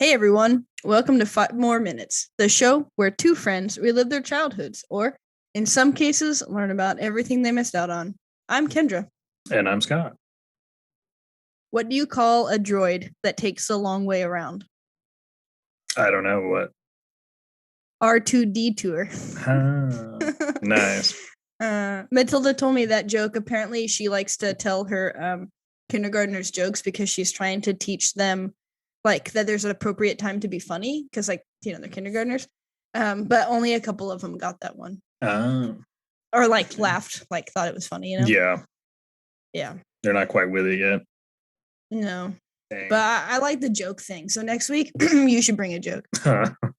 Hey everyone, welcome to 5 More Minutes, the show where two friends relive their childhoods, or in some cases, learn about everything they missed out on. I'm Kendra. And I'm Scott. What do you call a droid that takes a long way around? I don't know what. R2D2. Nice. Matilda told me that joke. Apparently, she likes to tell her kindergartners jokes because she's trying to teach them like that there's an appropriate time to be funny because they're kindergartners. But only a couple of them got that one. Or like laughed, like thought it was funny, Yeah. Yeah. They're not quite with it yet. No. Dang. But I like the joke thing. So next week, you should bring a joke.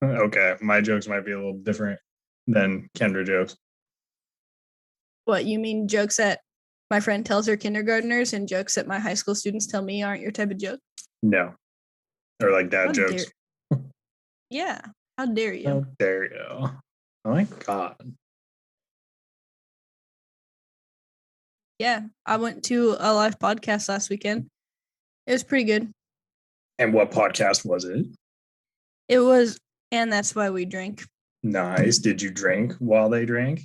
Okay. My jokes might be a little different than Kendra jokes. What, you mean jokes that my friend tells her kindergartners and jokes that my high school students tell me aren't your type of joke? No. Or like dad jokes. Yeah. How dare you? How dare you? Oh my God. Yeah. I went to a live podcast last weekend. It was pretty good. And what podcast was it? It was, and that's why we drink. Nice. Did you drink while they drank?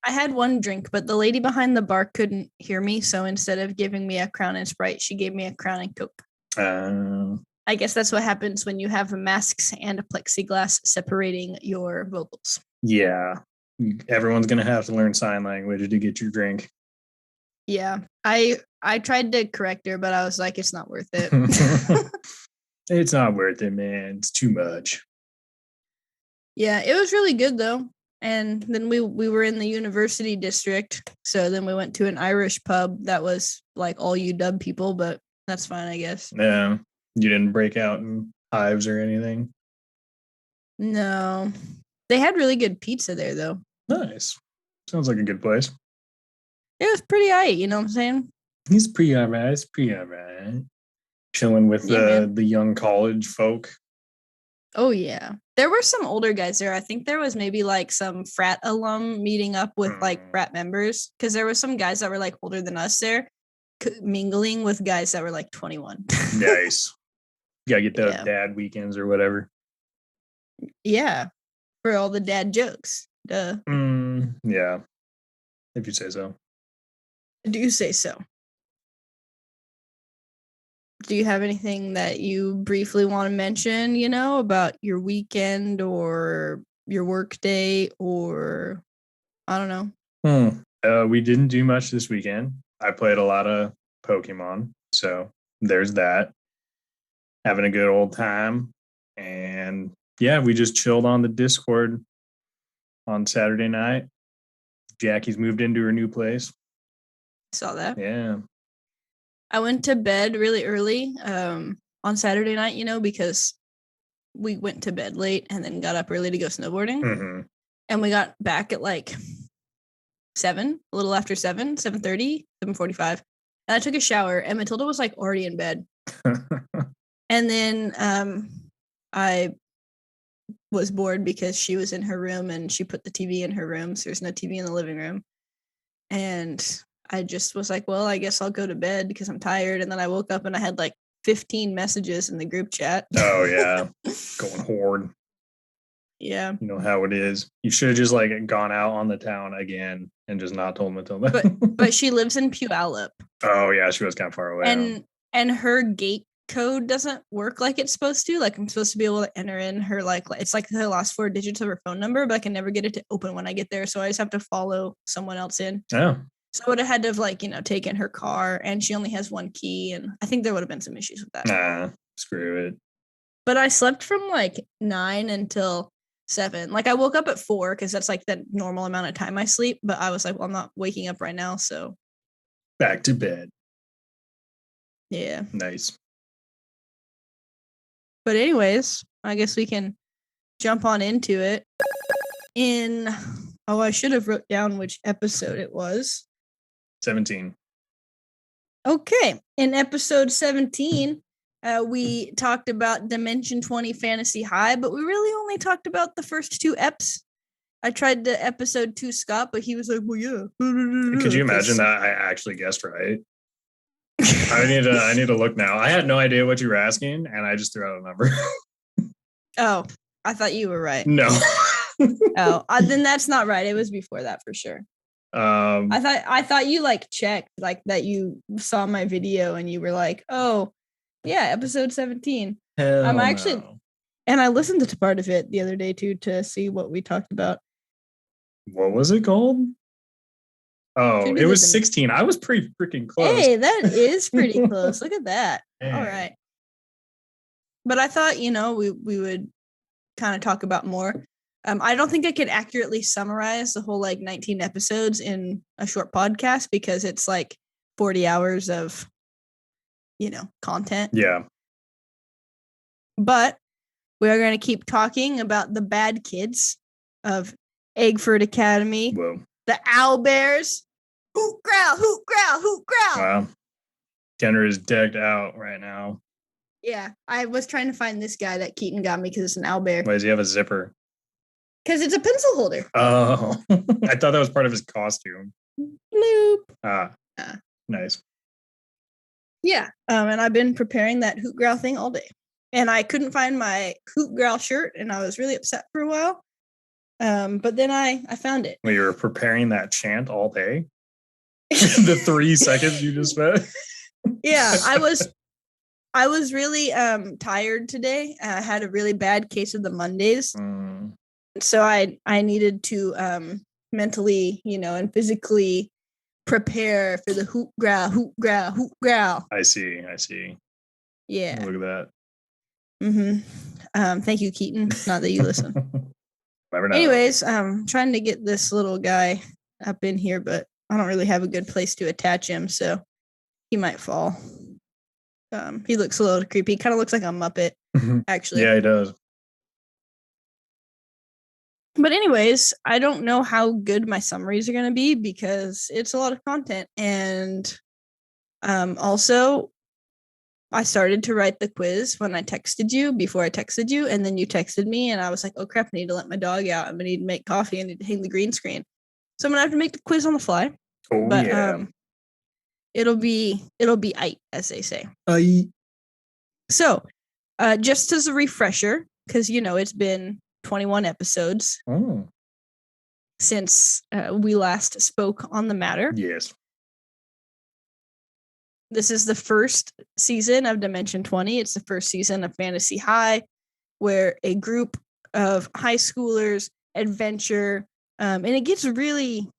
I had one drink, but the lady behind the bar couldn't hear me. So instead of giving me a Crown and Sprite, she gave me a Crown and Coke. I guess that's what happens when you have masks and a plexiglass separating your vocals. Yeah. Everyone's going to have to learn sign language to get your drink. Yeah. I tried to correct her, but I was like, it's not worth it. It's not worth it, man. It's too much. Yeah, it was really good though. And then we were in the university district. So then we went to an Irish pub that was like all UW people, but that's fine, I guess. Yeah. You didn't break out in hives or anything? No. They had really good pizza there though. Nice. Sounds like a good place. It was pretty aight, you know what I'm saying? He's pretty alright. It's pretty alright. Chilling with the young college folk. Oh, yeah. There were some older guys there. I think there was maybe like some frat alum meeting up with like frat members because there was some guys that were like older than us there mingling with guys that were like 21. Nice. You gotta get those dad weekends or whatever. Yeah. For all the dad jokes. Duh. Yeah. If you say so. I do say so. Do you have anything that you briefly want to mention, about your weekend or your work day or I don't know? We didn't do much this weekend. I played a lot of Pokemon. So there's that. Having a good old time. And yeah, we just chilled on the Discord on Saturday night. Jackie's moved into her new place. Saw that. Yeah. I went to bed really early on Saturday night, because we went to bed late and then got up early to go snowboarding. Mm-hmm. And we got back at like 7, a little after 7, 7:30, 7:45. And I took a shower and Matilda was like already in bed. And then I was bored because she was in her room and she put the TV in her room. So there's no TV in the living room. And I just was like, well, I guess I'll go to bed because I'm tired. And then I woke up and I had like 15 messages in the group chat. Oh, yeah. Going horde. Yeah. You know how it is. You should have just like gone out on the town again and just not told Matilda. But she lives in Puyallup. Oh, yeah. She was kind of far away. And her gate code doesn't work like it's supposed to. Like I'm supposed to be able to enter in her it's like the last 4 digits of her phone number, but I can never get it to open when I get there. So I just have to follow someone else in. Oh. So I would have had to have taken her car, and she only has one key, and I think there would have been some issues with that. Nah, screw it. But I slept from like 9 until 7. Like I woke up at 4 because that's like the normal amount of time I sleep. But I was like, well, I'm not waking up right now, so back to bed. Yeah. Nice. But anyways, I guess we can jump on into it. I should have wrote down which episode it was. 17. Okay. In episode 17, we talked about Dimension 20 Fantasy High, but we really only talked about the first 2 eps. I tried the episode 2 Scott, but he was like, well, yeah. Could you imagine that I actually guessed right? I need to look now. I had no idea what you were asking, and I just threw out a number. Oh, I thought you were right. No. Oh, then that's not right. It was before that for sure. I thought you like checked like that you saw my video and you were like, oh yeah, episode 17. I'm actually no. And I listened to part of it the other day too to see what we talked about. What was it called? Oh, it was 16. I was pretty freaking close. Hey, that is pretty close. Look at that. All right. But I thought, we would kind of talk about more. I don't think I could accurately summarize the whole like 19 episodes in a short podcast because it's like 40 hours of, content. Yeah. But we are going to keep talking about the bad kids of Eggford Academy. Whoa. The Owl Bears. Hoot, growl, hoot, growl, hoot, growl. Wow. Kendra is decked out right now. Yeah, I was trying to find this guy that Keaton got me because it's an owl bear. Why does he have a zipper? Because it's a pencil holder. Oh, I thought that was part of his costume. Bloop. Nice. Yeah, and I've been preparing that hoot growl thing all day. And I couldn't find my hoot growl shirt, and I was really upset for a while. But then I found it. Well, you were preparing that chant all day? The 3 seconds you just spent? Yeah, I was really tired today. I had a really bad case of the Mondays. So I needed to mentally, and physically prepare for the hoot growl, hoot growl, hoot growl. I see. Yeah. Look at that. Mm-hmm. Thank you, Keaton. Not that you listen. Never know. Anyways, trying to get this little guy up in here, but I don't really have a good place to attach him, so he might fall. He looks a little creepy. He kind of looks like a Muppet, actually. Yeah, he does. But anyways, I don't know how good my summaries are going to be because it's a lot of content. And also, I started to write the quiz when I texted you, before I texted you, and then you texted me, and I was like, oh crap, I need to let my dog out. I'm going to need to make coffee. I need to hang the green screen. So I'm going to have to make the quiz on the fly. Oh, but, yeah. It'll be aight, as they say. So, just as a refresher, because, it's been 21 episodes since we last spoke on the matter. Yes. This is the first season of Dimension 20. It's the first season of Fantasy High, where a group of high schoolers adventure, and it gets really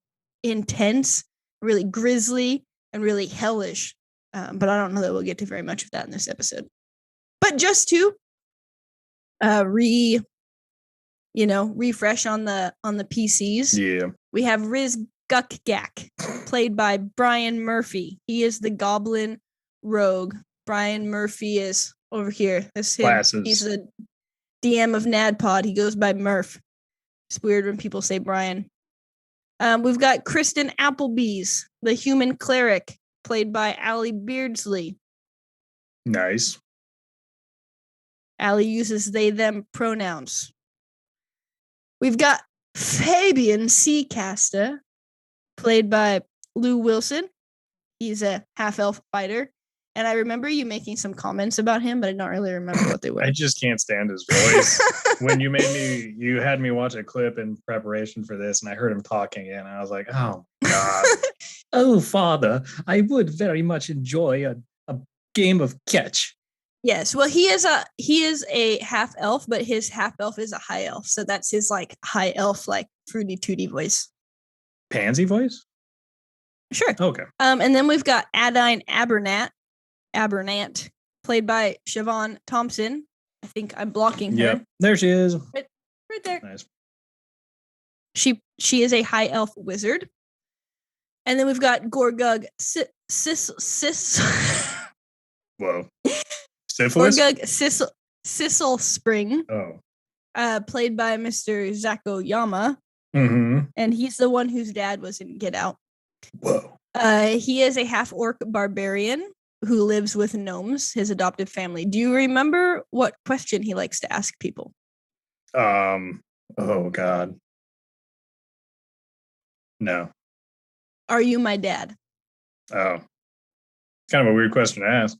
intense, really grisly, and really hellish. But I don't know that we'll get to very much of that in this episode. But just to refresh on the PCs. Yeah. We have Riz Gukgak, played by Brian Murphy. He is the Goblin Rogue. Brian Murphy is over here. That's him. Glasses. He's the DM of NADPOD. He goes by Murph. It's weird when people say Brian. We've got Kristen Applebee's, the human cleric, played by Allie Beardsley. Nice. Allie uses they, them pronouns. We've got Fabian Seacaster, played by Lou Wilson. He's a half-elf fighter. And I remember you making some comments about him, but I don't really remember what they were. I just can't stand his voice. When you had me watch a clip in preparation for this, and I heard him talking, and I was like, oh, my God. Oh, Father, I would very much enjoy a game of catch. Yes, well, he is a half elf, but his half elf is a high elf, so that's his like high elf like fruity tooty voice. Pansy voice? Sure. Okay. And then we've got Adine Abernat, played by Siobhan Thompson. I think I'm blocking her. Yep, there she is. Right there. Nice. She is a high elf wizard. And then we've got Gorgug Whoa. Syphilis? Gorgug Sissel Spring. Oh. Played by Mr. Zako Yama. Mm-hmm. And he's the one whose dad was in Get Out. Whoa. He is a half-orc barbarian who lives with gnomes, his adoptive family. Do you remember what question he likes to ask people? Oh, God. No. Are you my dad? Oh. Kind of a weird question to ask.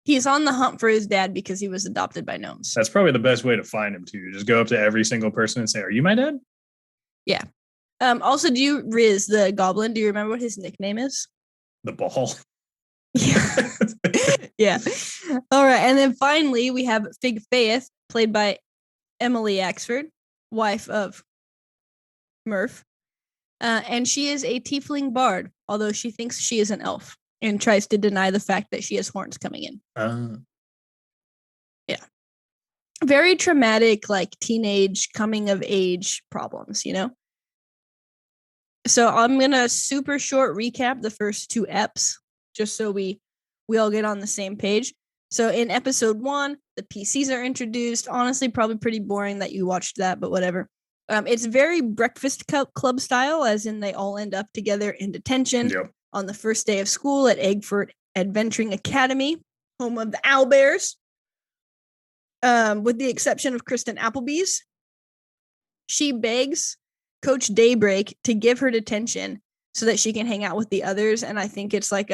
He's on the hunt for his dad because he was adopted by gnomes. That's probably the best way to find him too. Just go up to every single person and say, "Are you my dad?" Yeah. Also, Riz, the goblin, do you remember what his nickname is? The ball. Yeah. Yeah. All right. And then finally, we have Fig Faith, played by Emily Axford, wife of Murph. And she is a tiefling bard, although she thinks she is an elf and tries to deny the fact that she has horns coming in. Yeah. Very traumatic, like teenage coming of age problems, you know? So I'm going to super short recap the first 2 eps, just so we all get on the same page. So in episode 1, the PCs are introduced. Honestly, probably pretty boring that you watched that, but whatever. It's very Breakfast Club style, as in they all end up together in detention on the first day of school at Eggfort Adventuring Academy, home of the Owlbears. With the exception of Kristen Appleby's. She begs Coach Daybreak to give her detention so that she can hang out with the others. And I think it's like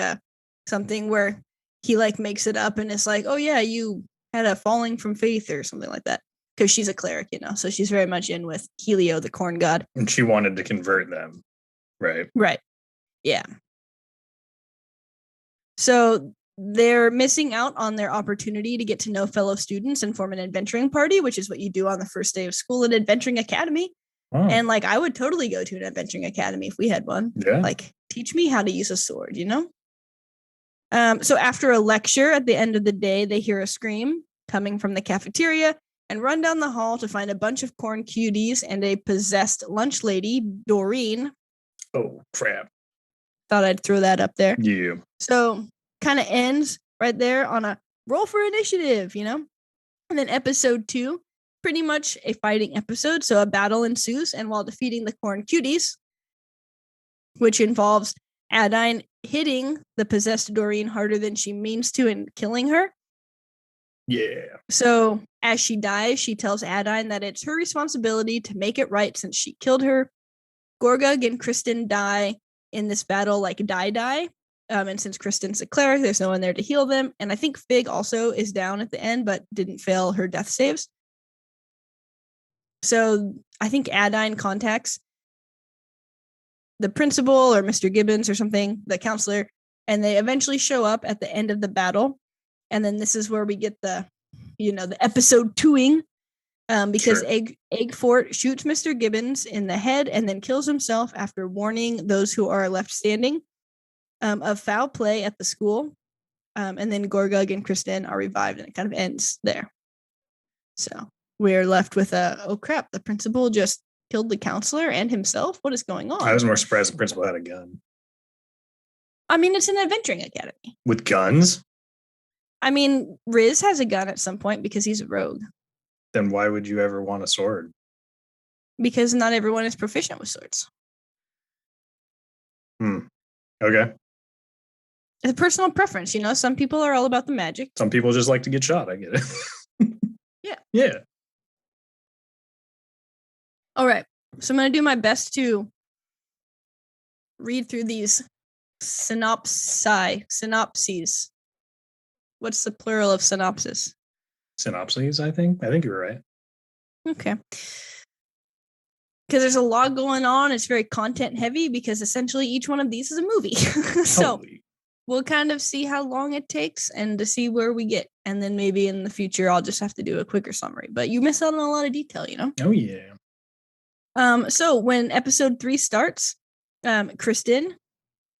something where he like makes it up and it's like, oh yeah, you had a falling from faith or something like that. Because she's a cleric, you know, so she's very much in with Helio, the corn god. And she wanted to convert them, right? Right. Yeah. So they're missing out on their opportunity to get to know fellow students and form an adventuring party, which is what you do on the first day of school at Adventuring Academy. Oh. And like, I would totally go to an Adventuring Academy if we had one. Yeah. Like, teach me how to use a sword, you know? So after a lecture at the end of the day, they hear a scream coming from the cafeteria and run down the hall to find a bunch of corn cuties and a possessed lunch lady, Doreen. Oh, crap. Thought I'd throw that up there. Yeah. So kind of ends right there on a roll for initiative, you know? And then episode 2, pretty much a fighting episode. So a battle ensues, and while defeating the corn cuties, which involves Adine hitting the possessed Doreen harder than she means to and killing her. Yeah. So as she dies, she tells Adine that it's her responsibility to make it right since she killed her. Gorgug and Kristen die in this battle, like die. And since Kristen's a cleric, there's no one there to heal them. And I think Fig also is down at the end, but didn't fail her death saves. So I think Adine contacts the principal or Mr. Gibbons or something, the counselor, and they eventually show up at the end of the battle. And then this is where we get the episode 2ing, because sure. Eggfort shoots Mr. Gibbons in the head and then kills himself after warning those who are left standing of foul play at the school. And then Gorgug and Kristen are revived, and it kind of ends there. So we're left with oh crap, the principal just killed the counselor and himself? What is going on? I was more surprised the principal had a gun. I mean, it's an adventuring academy. With guns? I mean, Riz has a gun at some point because he's a rogue. Then why would you ever want a sword? Because not everyone is proficient with swords. Okay. It's a personal preference, you know? Some people are all about the magic. Some people just like to get shot. I get it. Yeah. Yeah. All right. So I'm going to do my best to read through these synopses. What's the plural of synopsis? Synopses, I think. I think you're right. Okay. Because there's a lot going on. It's very content heavy because essentially each one of these is a movie. So we'll kind of see how long it takes and to see where we get. And then maybe in the future, I'll just have to do a quicker summary. But you miss out on a lot of detail, you know? Oh, yeah. So when episode 3 starts, Kristen,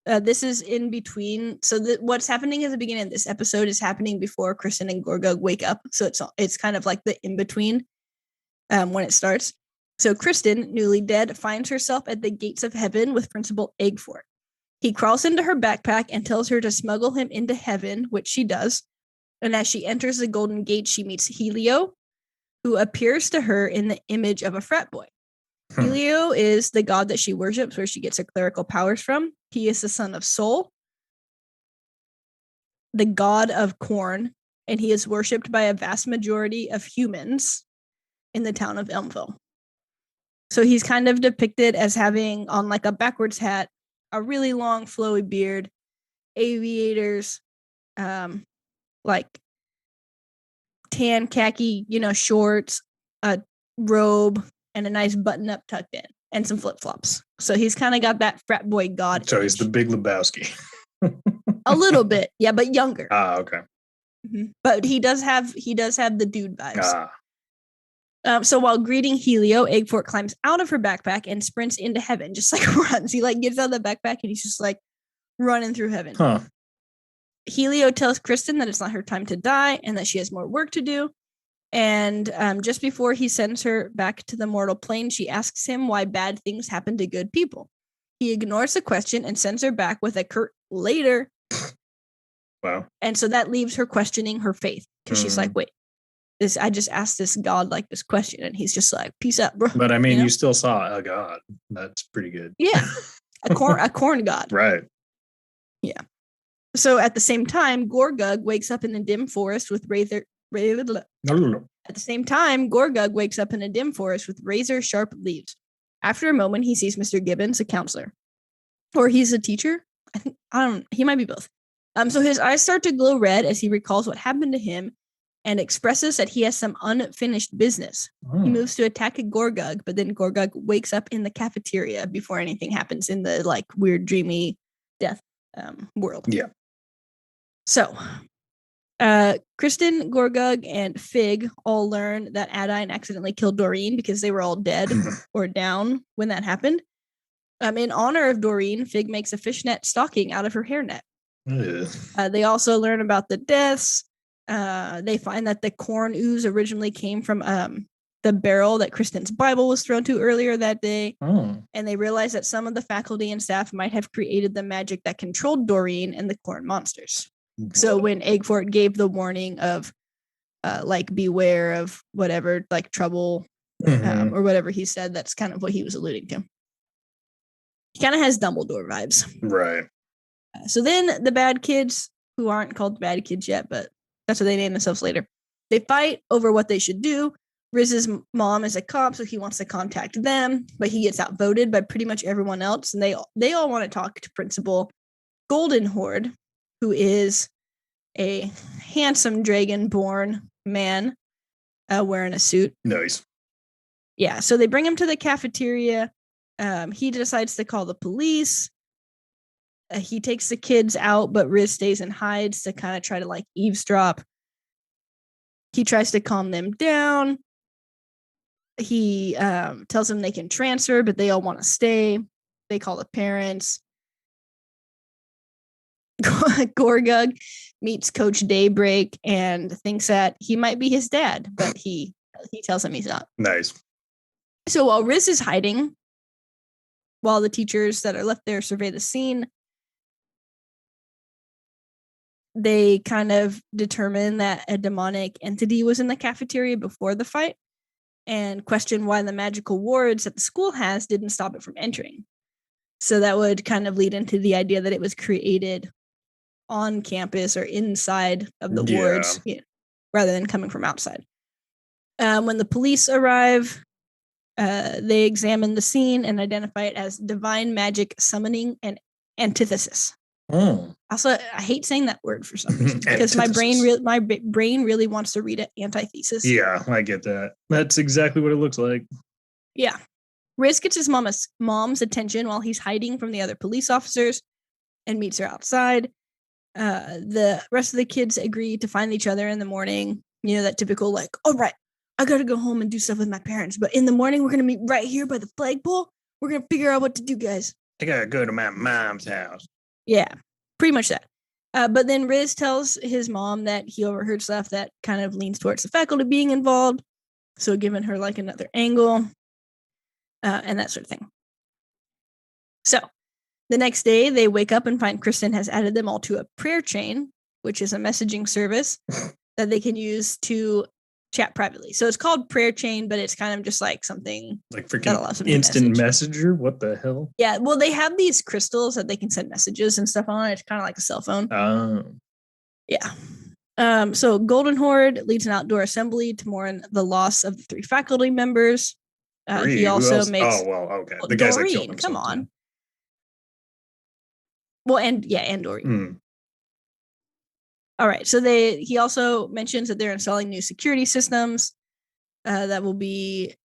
this is in between. So what's happening at the beginning of this episode is happening before Kristen and Gorgug wake up. So it's kind of like the in between when it starts. So Kristen, newly dead, finds herself at the gates of heaven with Principal Eggfort. He crawls into her backpack and tells her to smuggle him into heaven, which she does. And as she enters the Golden Gate, she meets Helio, who appears to her in the image of a frat boy. Helio is the god that she worships, where she gets her clerical powers from. He is the son of Sol, the god of corn, and he is worshipped by a vast majority of humans in the town of Elmville. So he's kind of depicted as having on like a backwards hat, a really long flowy beard, aviators, like tan khaki, shorts, a robe, and a nice button up tucked in, and some flip flops. So he's kind of got that frat boy god. So he's the Big Lebowski. A little bit, yeah, but younger. Okay. Mm-hmm. But he does have the dude vibes. So while greeting Helio, Eggfort climbs out of her backpack and sprints into heaven, just like runs. He gets out of the backpack and he's just running through heaven. Huh. Helio tells Kristen that it's not her time to die and that she has more work to do. And just before he sends her back to the mortal plane, she asks him why bad things happen to good people. He ignores the question and sends her back with a curt later. Wow. And so that leaves her questioning her faith because she's like, wait, I just asked this god this question, and he's just like, peace out, bro. But I mean, you still saw a god. That's pretty good. Yeah. A corn god. Right. Yeah. So at the same time, Gorgug wakes up in the dim forest with razor sharp leaves. After a moment, he sees Mr. Gibbons, a counselor. Or he's a teacher. He might be both. So his eyes start to glow red as he recalls what happened to him and expresses that he has some unfinished business. He moves to attack Gorgug, but then Gorgug wakes up in the cafeteria before anything happens in the weird dreamy death world. Yeah. So Kristen, Gorgug, and Fig all learn that Adine accidentally killed Doreen because they were all dead or down when that happened. In honor of Doreen, Fig makes a fishnet stocking out of her hairnet. They also learn about the deaths. They find that the corn ooze originally came from the barrel that Kristen's Bible was thrown to earlier that day. And they realize that some of the faculty and staff might have created the magic that controlled Doreen and the corn monsters. So when Eggfort gave the warning of beware of whatever, trouble or whatever he said, that's kind of what he was alluding to. He kind of has Dumbledore vibes. Right. So then the bad kids, who aren't called bad kids yet, but that's what they name themselves later, they fight over what they should do. Riz's mom is a cop, so he wants to contact them, but he gets outvoted by pretty much everyone else, and they all want to talk to Principal Goldenhorde, who is a handsome dragon-born man wearing a suit. Nice. Yeah, so they bring him to the cafeteria. He decides to call the police. He takes the kids out, but Riz stays and hides to kind of try to eavesdrop. He tries to calm them down. He tells them they can transfer, but they all want to stay. They call the parents. Gorgug meets Coach Daybreak and thinks that he might be his dad, but he tells him he's not. Nice. So while Riz is hiding, while the teachers that are left there survey the scene, they kind of determine that a demonic entity was in the cafeteria before the fight and question why the magical wards that the school has didn't stop it from entering. So that would kind of lead into the idea that it was created on campus or inside of the wards, rather than coming from outside. When the police arrive, they examine the scene and identify it as divine magic summoning and antithesis. Also, I hate saying that word for some reason because my brain really wants to read it antithesis. Yeah, I get that. That's exactly what it looks like. Yeah. Riz gets his mom's attention while he's hiding from the other police officers and meets her outside. The rest of the kids agree to find each other in the morning. That typical all right, I gotta go home and do stuff with my parents, but in the morning we're gonna meet right here by the flagpole. We're gonna figure out what to do, guys. I gotta go to my mom's house. Yeah, pretty much that. But then Riz tells his mom that he overheard stuff that kind of leans towards the faculty being involved. So giving her another angle and that sort of thing. So the next day they wake up and find Kristen has added them all to a prayer chain, which is a messaging service that they can use to chat privately. So it's called prayer chain, but it's kind of just something freaking instant messenger. What the hell? Yeah, well, they have these crystals that they can send messages and stuff on. It's kind of like a cell phone. Yeah. So Golden Horde leads an outdoor assembly to mourn the loss of the 3 faculty members. He also makes. Oh well, okay. The guys that killed him. Come on. Well, and Doreen. All right. So he also mentions that they're installing new security systems that will be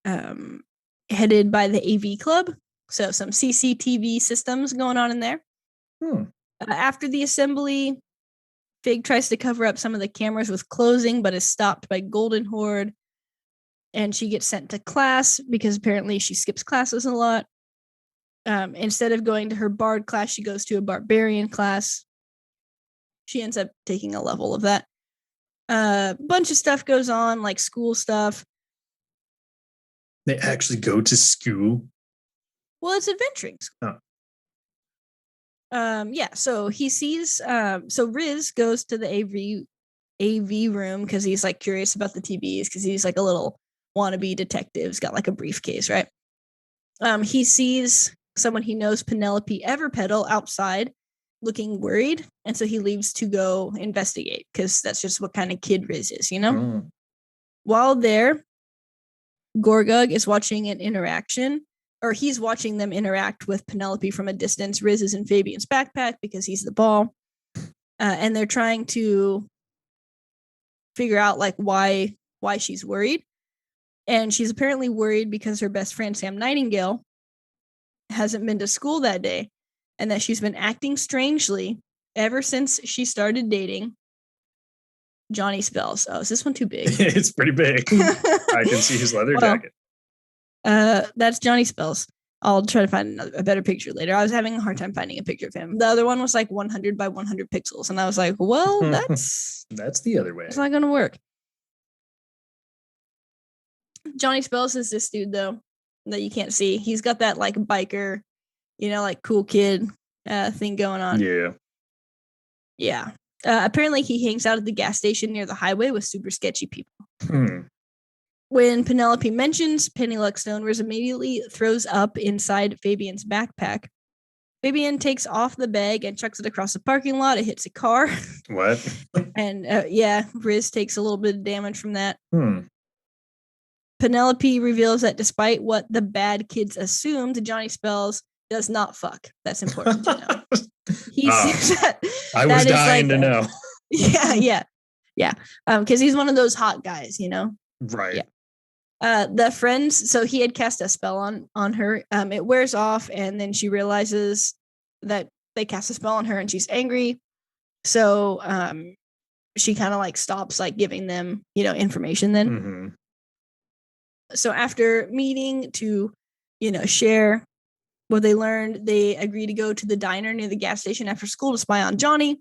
headed by the AV Club. So some CCTV systems going on in there. After the assembly, Fig tries to cover up some of the cameras with closing, but is stopped by Golden Horde. And she gets sent to class because apparently she skips classes a lot. Instead of going to her bard class, she goes to a barbarian class. She ends up taking a level of that. Bunch of stuff goes on, like school stuff. They actually go to school? Well, it's adventuring school. Oh. Yeah, so he sees so Riz goes to the AV room because he's like curious about the TVs because he's like a little wannabe detective. He's got like a briefcase, right? He sees someone he knows, Penelope Everpetal, outside looking worried, and so he leaves to go investigate because that's just what kind of kid Riz is, you know? While there, Gorgug is watching an interaction, or he's watching them interact with Penelope from a distance. Riz is in Fabian's backpack because he's the ball. And they're trying to figure out like why she's worried. And she's apparently worried because her best friend, Sam Nightingale, hasn't been to school that day, and that she's been acting strangely ever since she started dating Johnny Spells. Oh, is this one too big? It's pretty big. I can see his leather jacket. That's Johnny Spells. I'll try to find a better picture later. I was having a hard time finding a picture of him. The other one was like 100 by 100 pixels, and I was like, well, that's the other way. It's not going to work. Johnny Spells is this dude, though, that you can't see. He's got that like biker, like cool kid thing going on. Yeah. Apparently he hangs out at the gas station near the highway with super sketchy people. When Penelope mentions Penny Luckstone, Riz immediately throws up inside Fabian's backpack. Fabian takes off the bag and chucks it across the parking lot. It hits a car. What? And Riz takes a little bit of damage from that. Penelope reveals that despite what the bad kids assumed, Johnny Spells does not fuck. That's important to know. He says that I was dying to know. Yeah. Because he's one of those hot guys, Right. Yeah. The friends, so he had cast a spell on her. It wears off, and then she realizes that they cast a spell on her, and she's angry. So she kind of like stops like giving them, information then. So after meeting to, share what they learned, they agree to go to the diner near the gas station after school to spy on Johnny.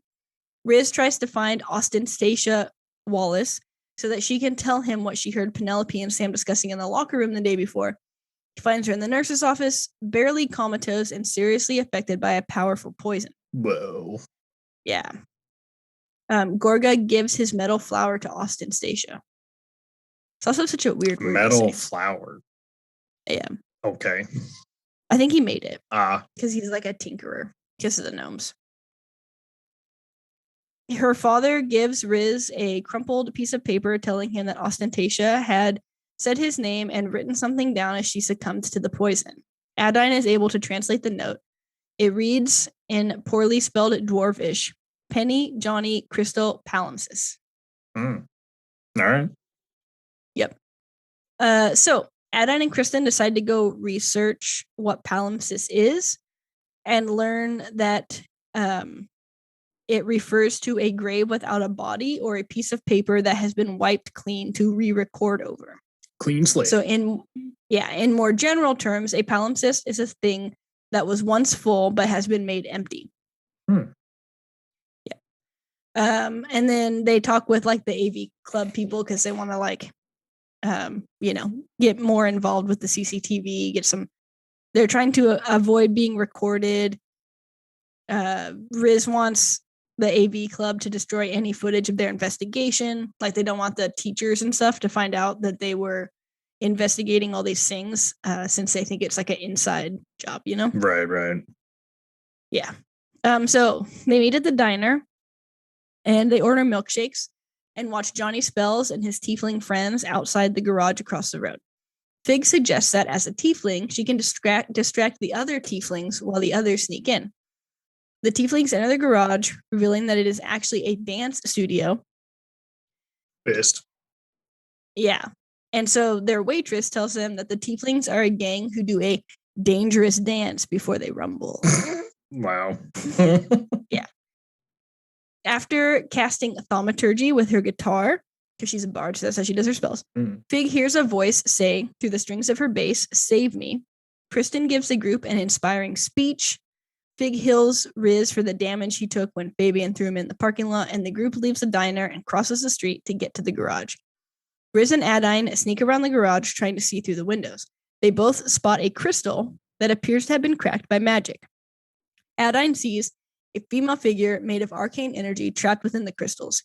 Riz tries to find Ostenstacia Wallace so that she can tell him what she heard Penelope and Sam discussing in the locker room the day before. He finds her in the nurse's office, barely comatose and seriously affected by a powerful poison. Whoa. Yeah. Gorga gives his metal flower to Ostenstacia. It's also such a weird word. Metal flower. Yeah. Okay. I think he made it. Because he's like a tinkerer. Kiss of the gnomes. Her father gives Riz a crumpled piece of paper telling him that Ostenstacia had said his name and written something down as she succumbed to the poison. Adine is able to translate the note. It reads in poorly spelled dwarvish, Penny, Johnny, Crystal, Palimpsest. All right. Yep. So Adine and Kristen decide to go research what Palimpsest is and learn that it refers to a grave without a body or a piece of paper that has been wiped clean to re-record over. Clean slate. So in more general terms, a palimpsest is a thing that was once full but has been made empty. Yeah. And then they talk with like the AV Club people because they want to like get more involved with the CCTV, they're trying to avoid being recorded. Riz wants the AV Club to destroy any footage of their investigation. Like they don't want the teachers and stuff to find out that they were investigating all these things since they think it's like an inside job, Right. Yeah. So they meet at the diner and they order milkshakes and watch Johnny Spells and his tiefling friends outside the garage across the road. Fig suggests that as a tiefling, she can distract the other tieflings while the others sneak in. The tieflings enter the garage, revealing that it is actually a dance studio. Pissed. Yeah. And so their waitress tells them that the tieflings are a gang who do a dangerous dance before they rumble. Wow. Yeah. After casting thaumaturgy with her guitar, because she's a bard, so that's how she does her spells, Fig hears a voice say through the strings of her bass, "Save me." Kristen gives the group an inspiring speech. Fig heals Riz for the damage he took when Fabian threw him in the parking lot, and the group leaves the diner and crosses the street to get to the garage. Riz and Adine sneak around the garage trying to see through the windows. They both spot a crystal that appears to have been cracked by magic. Adine sees a female figure made of arcane energy trapped within the crystals.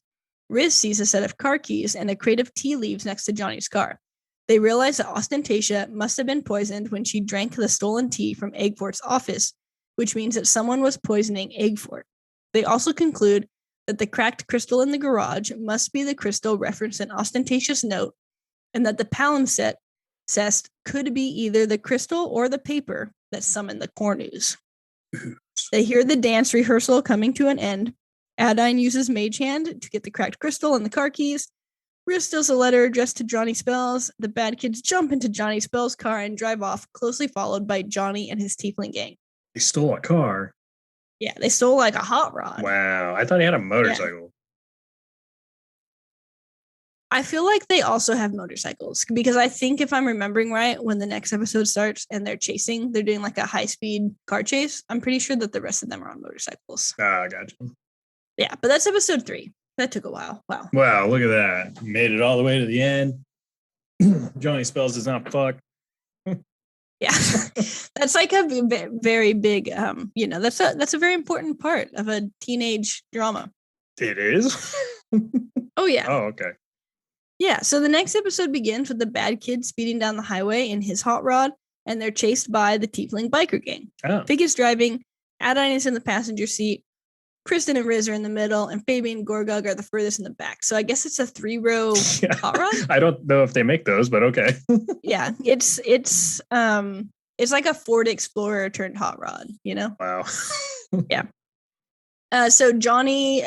Riz sees a set of car keys and a crate of tea leaves next to Johnny's car. They realize that Ostentatia must have been poisoned when she drank the stolen tea from Eggfort's office, which means that someone was poisoning Eggfort. They also conclude that the cracked crystal in the garage must be the crystal referenced in Ostentatia's note, and that the palimpsest could be either the crystal or the paper that summoned the Cornus. They hear the dance rehearsal coming to an end. Adine uses Mage Hand to get the cracked crystal and the car keys. Riz steals a letter addressed to Johnny Spells. The bad kids jump into Johnny Spells' car and drive off, closely followed by Johnny and his tiefling gang. They stole a car. Yeah, they stole like a hot rod. Wow. I thought he had a motorcycle. Yeah. I feel like they also have motorcycles because I think if I'm remembering right, when the next episode starts and they're doing like a high-speed car chase, I'm pretty sure that the rest of them are on motorcycles. Ah, gotcha. Yeah, but that's episode 3. That took a while. Wow. Wow, look at that. Made it all the way to the end. Johnny Spells does not fuck. Yeah. That's like a very big that's a very important part of a teenage drama. It is? Oh yeah. Oh, okay. Yeah, so the next episode begins with the bad kid speeding down the highway in his hot rod, and they're chased by the tiefling biker gang. Oh. Fig is driving, Adine is in the passenger seat, Kristen and Riz are in the middle, and Fabian and Gorgug are the furthest in the back. So I guess it's a 3-row hot rod? I don't know if they make those, but okay. Yeah, it's like a Ford Explorer turned hot rod, you know? Wow. Yeah. So Johnny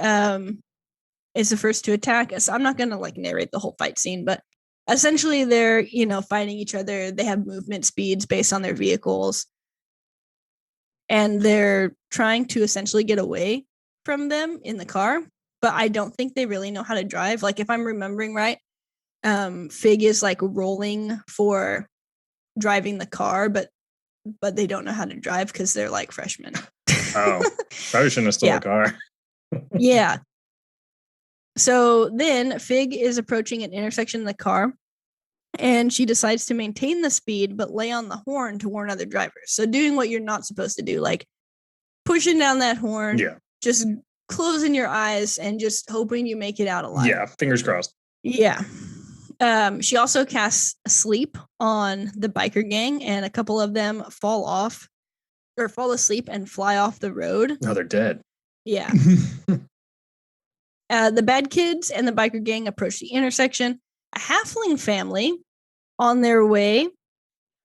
is the first to attack us. I'm not going to like narrate the whole fight scene, but essentially they're, fighting each other. They have movement speeds based on their vehicles, and they're trying to essentially get away from them in the car, but I don't think they really know how to drive. Like if I'm remembering right, Fig is like rolling for driving the car, but they don't know how to drive because they're like freshmen. Oh, probably shouldn't have stolen a car. Yeah. So then Fig is approaching an intersection in the car, and she decides to maintain the speed but lay on the horn to warn other drivers. So doing what you're not supposed to do, like pushing down that horn, just closing your eyes and just hoping you make it out alive. Yeah, fingers crossed. Yeah. She also casts Sleep on the biker gang, and a couple of them fall asleep and fly off the road. Oh, they're dead. Yeah. The bad kids and the biker gang approach the intersection. A halfling family on their way,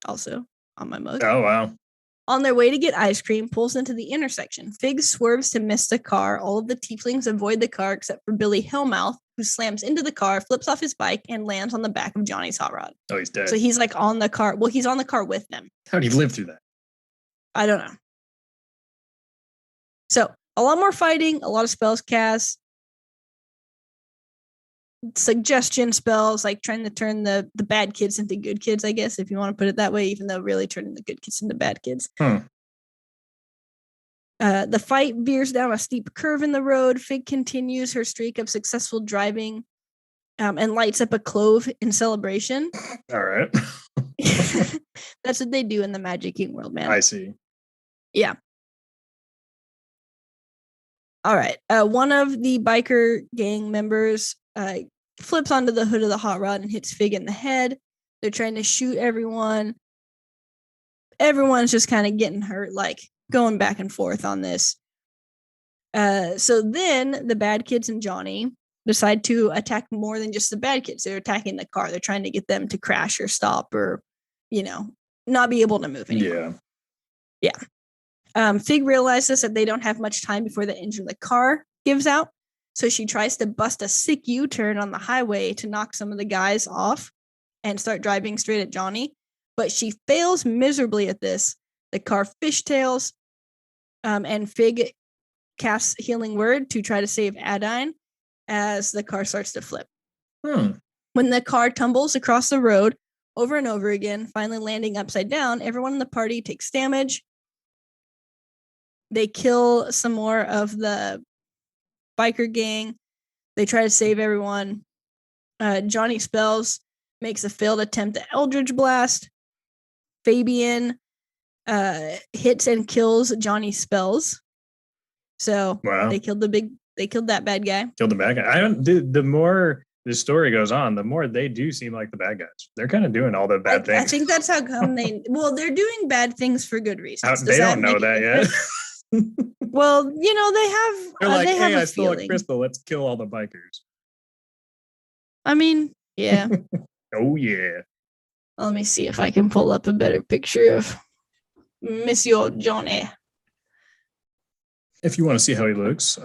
also on my mug. Oh, wow. On their way to get ice cream, pulls into the intersection. Fig swerves to miss the car. All of the tieflings avoid the car except for Billy Hellmouth, who slams into the car, flips off his bike, and lands on the back of Johnny's hot rod. Oh, he's dead. So he's like on the car. Well, he's on the car with them. How do you live through that? I don't know. So a lot more fighting, a lot of spells cast. Suggestion spells, like trying to turn the bad kids into good kids, I guess, if you want to put it that way, even though really turning the good kids into bad kids. The fight veers down a steep curve in the road. Fig continues her streak of successful driving and lights up a clove in celebration. All right. That's what they do in the Magic King world, man. I see. Yeah. All right. One of the biker gang members flips onto the hood of the hot rod and hits Fig in the head. They're trying to shoot everyone. Everyone's just kind of getting hurt, like going back and forth on this. So then the bad kids and Johnny decide to attack more than just the bad kids. They're attacking the car. They're trying to get them to crash or stop or, not be able to move anymore. Yeah. Fig realizes that they don't have much time before the engine of the car gives out. So she tries to bust a sick U-turn on the highway to knock some of the guys off and start driving straight at Johnny. But she fails miserably at this. The car fishtails, and Fig casts Healing Word to try to save Adine as the car starts to flip. When the car tumbles across the road over and over again, finally landing upside down, everyone in the party takes damage. They kill some more of the biker gang. They try to save everyone. Johnny Spells makes a failed attempt at Eldritch Blast. Fabian hits and kills Johnny Spells. So they killed that bad guy. Killed the bad guy. The more the story goes on, the more they do seem like the bad guys. They're kind of doing all the bad things. I think that's how come they're doing bad things for good reasons. They don't know that yet. Well, they have. They're like, they have hey, I stole a crystal. Let's kill all the bikers. I mean, yeah. Oh, yeah. Let me see if I can pull up a better picture of Monsieur Johnny. If you want to see how he looks.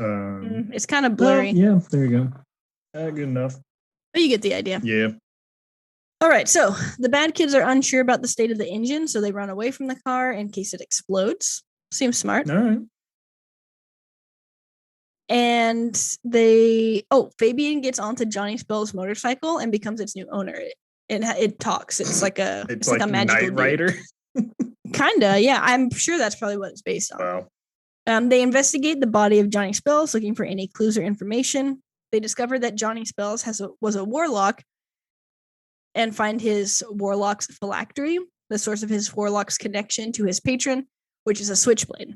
It's kind of blurry. Yeah, there you go. Good enough. But you get the idea. Yeah. All right, so the bad kids are unsure about the state of the engine, so they run away from the car in case it explodes. Seems smart. All right. And Fabian gets onto Johnny Spell's motorcycle and becomes its new owner. It talks. It's like a magical Knight Rider. Kinda, yeah. I'm sure that's probably what it's based on. Wow. They investigate the body of Johnny Spells, looking for any clues or information. They discover that Johnny Spells was a warlock and find his warlock's phylactery, the source of his warlock's connection to his patron, which is a switchblade.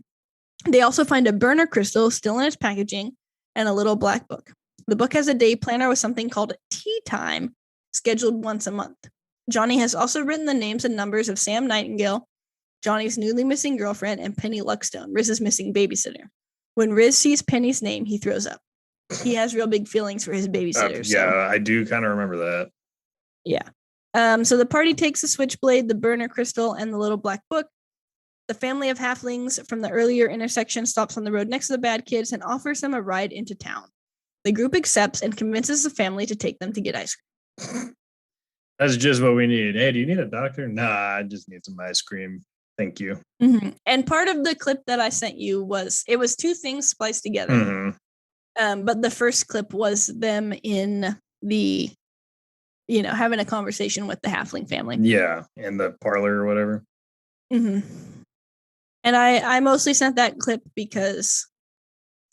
They also find a burner crystal still in its packaging and a little black book. The book has a day planner with something called tea time, scheduled once a month. Johnny has also written the names and numbers of Sam Nightingale, Johnny's newly missing girlfriend, and Penny Luckstone, Riz's missing babysitter. When Riz sees Penny's name, he throws up. He has real big feelings for his babysitter. I do kind of remember that. Yeah. So the party takes the switchblade, the burner crystal, and the little black book. The family of halflings from the earlier intersection stops on the road next to the bad kids and offers them a ride into town. The group accepts and convinces the family to take them to get ice cream. That's just what we need. Hey, do you need a doctor? Nah, I just need some ice cream. Thank you. Mm-hmm. And part of the clip that I sent you was two things spliced together. Mm-hmm. But the first clip was them in the, having a conversation with the halfling family. Yeah, in the parlor or whatever. Mm-hmm. And I mostly sent that clip because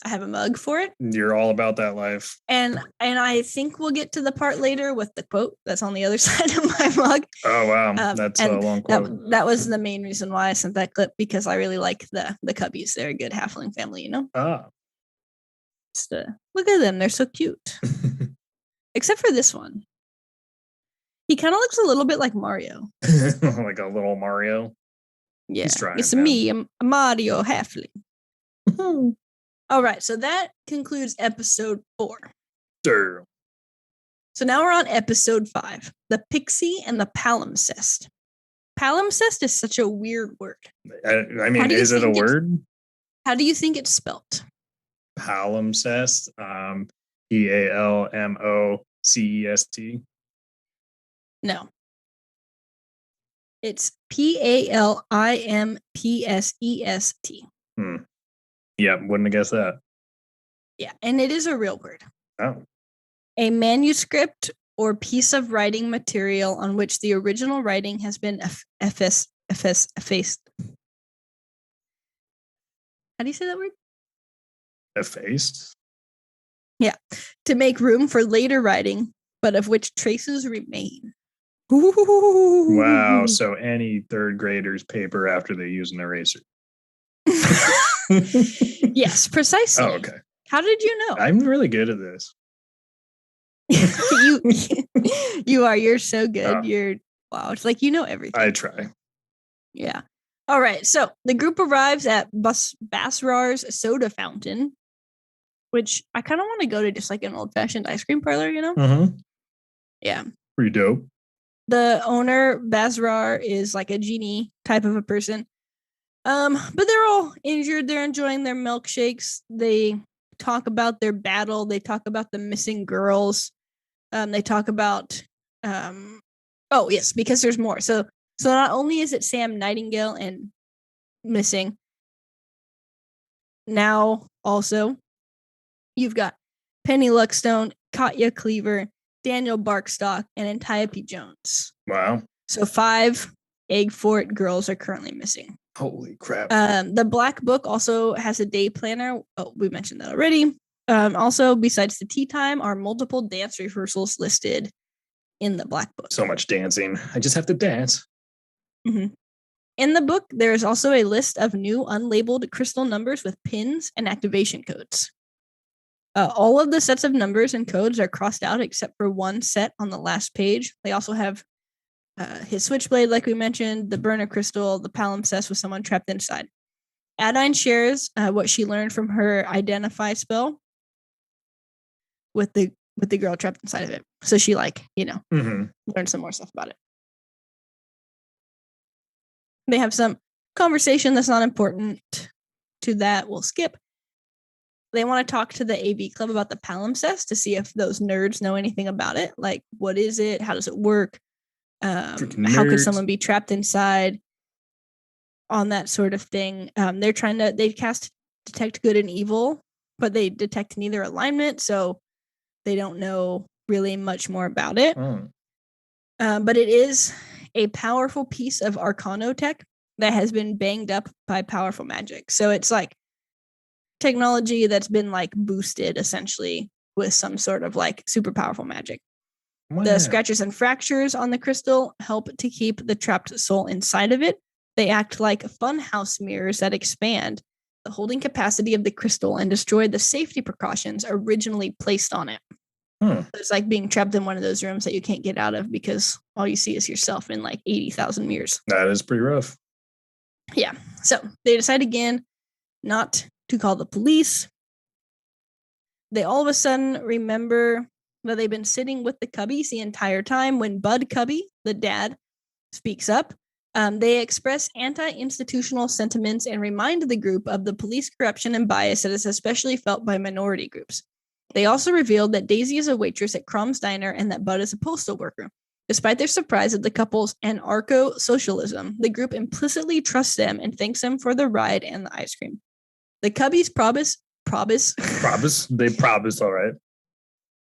I have a mug for it. You're all about that life. And I think we'll get to the part later with the quote that's on the other side of my mug. Oh, wow. That's a long quote. That was the main reason why I sent that clip, because I really like the Cubbys. They're a good halfling family, Just look at them. They're so cute. Except for this one. He kind of looks a little bit like Mario. Like a little Mario? Yeah. He's trying, it's me, a Mario halfling. All right, so that concludes episode 4. Sure. So now we're on episode 5, the Pixie and the Palimpsest. Palimpsest is such a weird word. I mean, is it a word? How do you think it's spelled? Palimpsest. Palmocest. No. It's Palimpsest. Yeah, wouldn't have guessed that. Yeah, and it is a real word. Oh. A manuscript or piece of writing material on which the original writing has been effaced. How do you say that word? Effaced? Yeah, to make room for later writing, but of which traces remain. Ooh. Wow, so any third grader's paper after they use an eraser. Yes, precisely. Oh, okay. How did you know? I'm really good at this. You are. You're so good. Oh. Wow. It's like everything. I try. Yeah. All right. So the group arrives at Basrar's soda fountain, which I kind of want to go to just like an old-fashioned ice cream parlor, Mm-hmm. Yeah. Pretty dope. The owner, Basrar, is like a genie type of a person. But they're all injured. They're enjoying their milkshakes. They talk about their battle. They talk about the missing girls. They talk about oh yes, because there's more. So not only is it Sam Nightingale and missing, now also you've got Penny Luckstone, Katya Cleaver, Daniel Barkstock, and Antiope Jones. Wow. So 5 Egg Fort girls are currently missing. Holy crap. The Black Book also has a day planner. Oh, we mentioned that already. Also, besides the tea time, are multiple dance rehearsals listed in the Black Book. So much dancing. I just have to dance. Mm-hmm. In the book, there is also a list of new unlabeled crystal numbers with pins and activation codes. All of the sets of numbers and codes are crossed out except for one set on the last page. They also have his switchblade, like we mentioned, the burner crystal, the palimpsest with someone trapped inside. Adine shares what she learned from her identify spell with the girl trapped inside of it. So she learned some more stuff about it. They have some conversation that's not important to that. We'll skip. They want to talk to the AV club about the palimpsest to see if those nerds know anything about it. Like, what is it? How does it work? How could someone be trapped inside? On that sort of thing. They cast detect good and evil, but they detect neither alignment, so they don't know really much more about it. But it is a powerful piece of arcanotech that has been banged up by powerful magic. So it's like technology that's been like boosted essentially with some sort of like super powerful magic. Wow. The scratches and fractures on the crystal help to keep the trapped soul inside of it. They act like funhouse mirrors that expand the holding capacity of the crystal and destroy the safety precautions originally placed on it. It's like being trapped in one of those rooms that you can't get out of because all you see is yourself in like 80,000 mirrors. That is pretty rough. Yeah. So they decide again not to call the police. They all of a sudden remember that they've been sitting with the Cubbys the entire time when Bud Cubby, the dad, speaks up. They express anti-institutional sentiments and remind the group of the police corruption and bias that is especially felt by minority groups. They also revealed that Daisy is a waitress at Crom's Diner and that Bud is a postal worker. Despite their surprise at the couple's anarcho-socialism, the group implicitly trusts them and thanks them for the ride and the ice cream. The Cubbys promise. They promise, all right.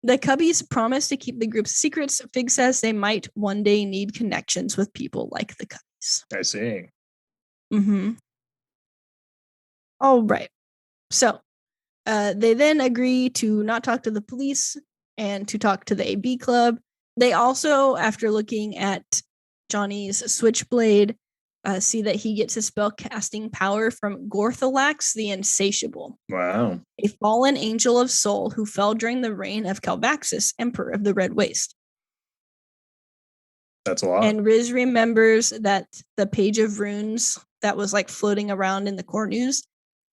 The Cubbys promise to keep the group's secrets. Fig says they might one day need connections with people like the Cubbys. I see. Mm-hmm. All right. So they then agree to not talk to the police and to talk to the AB club. They also, after looking at Johnny's switchblade, see that he gets his spell casting power from Gorthalax the Insatiable. Wow. A fallen angel of soul who fell during the reign of Calvaxus, Emperor of the Red Waste. That's a lot. And Riz remembers that the page of runes that was like floating around in the core news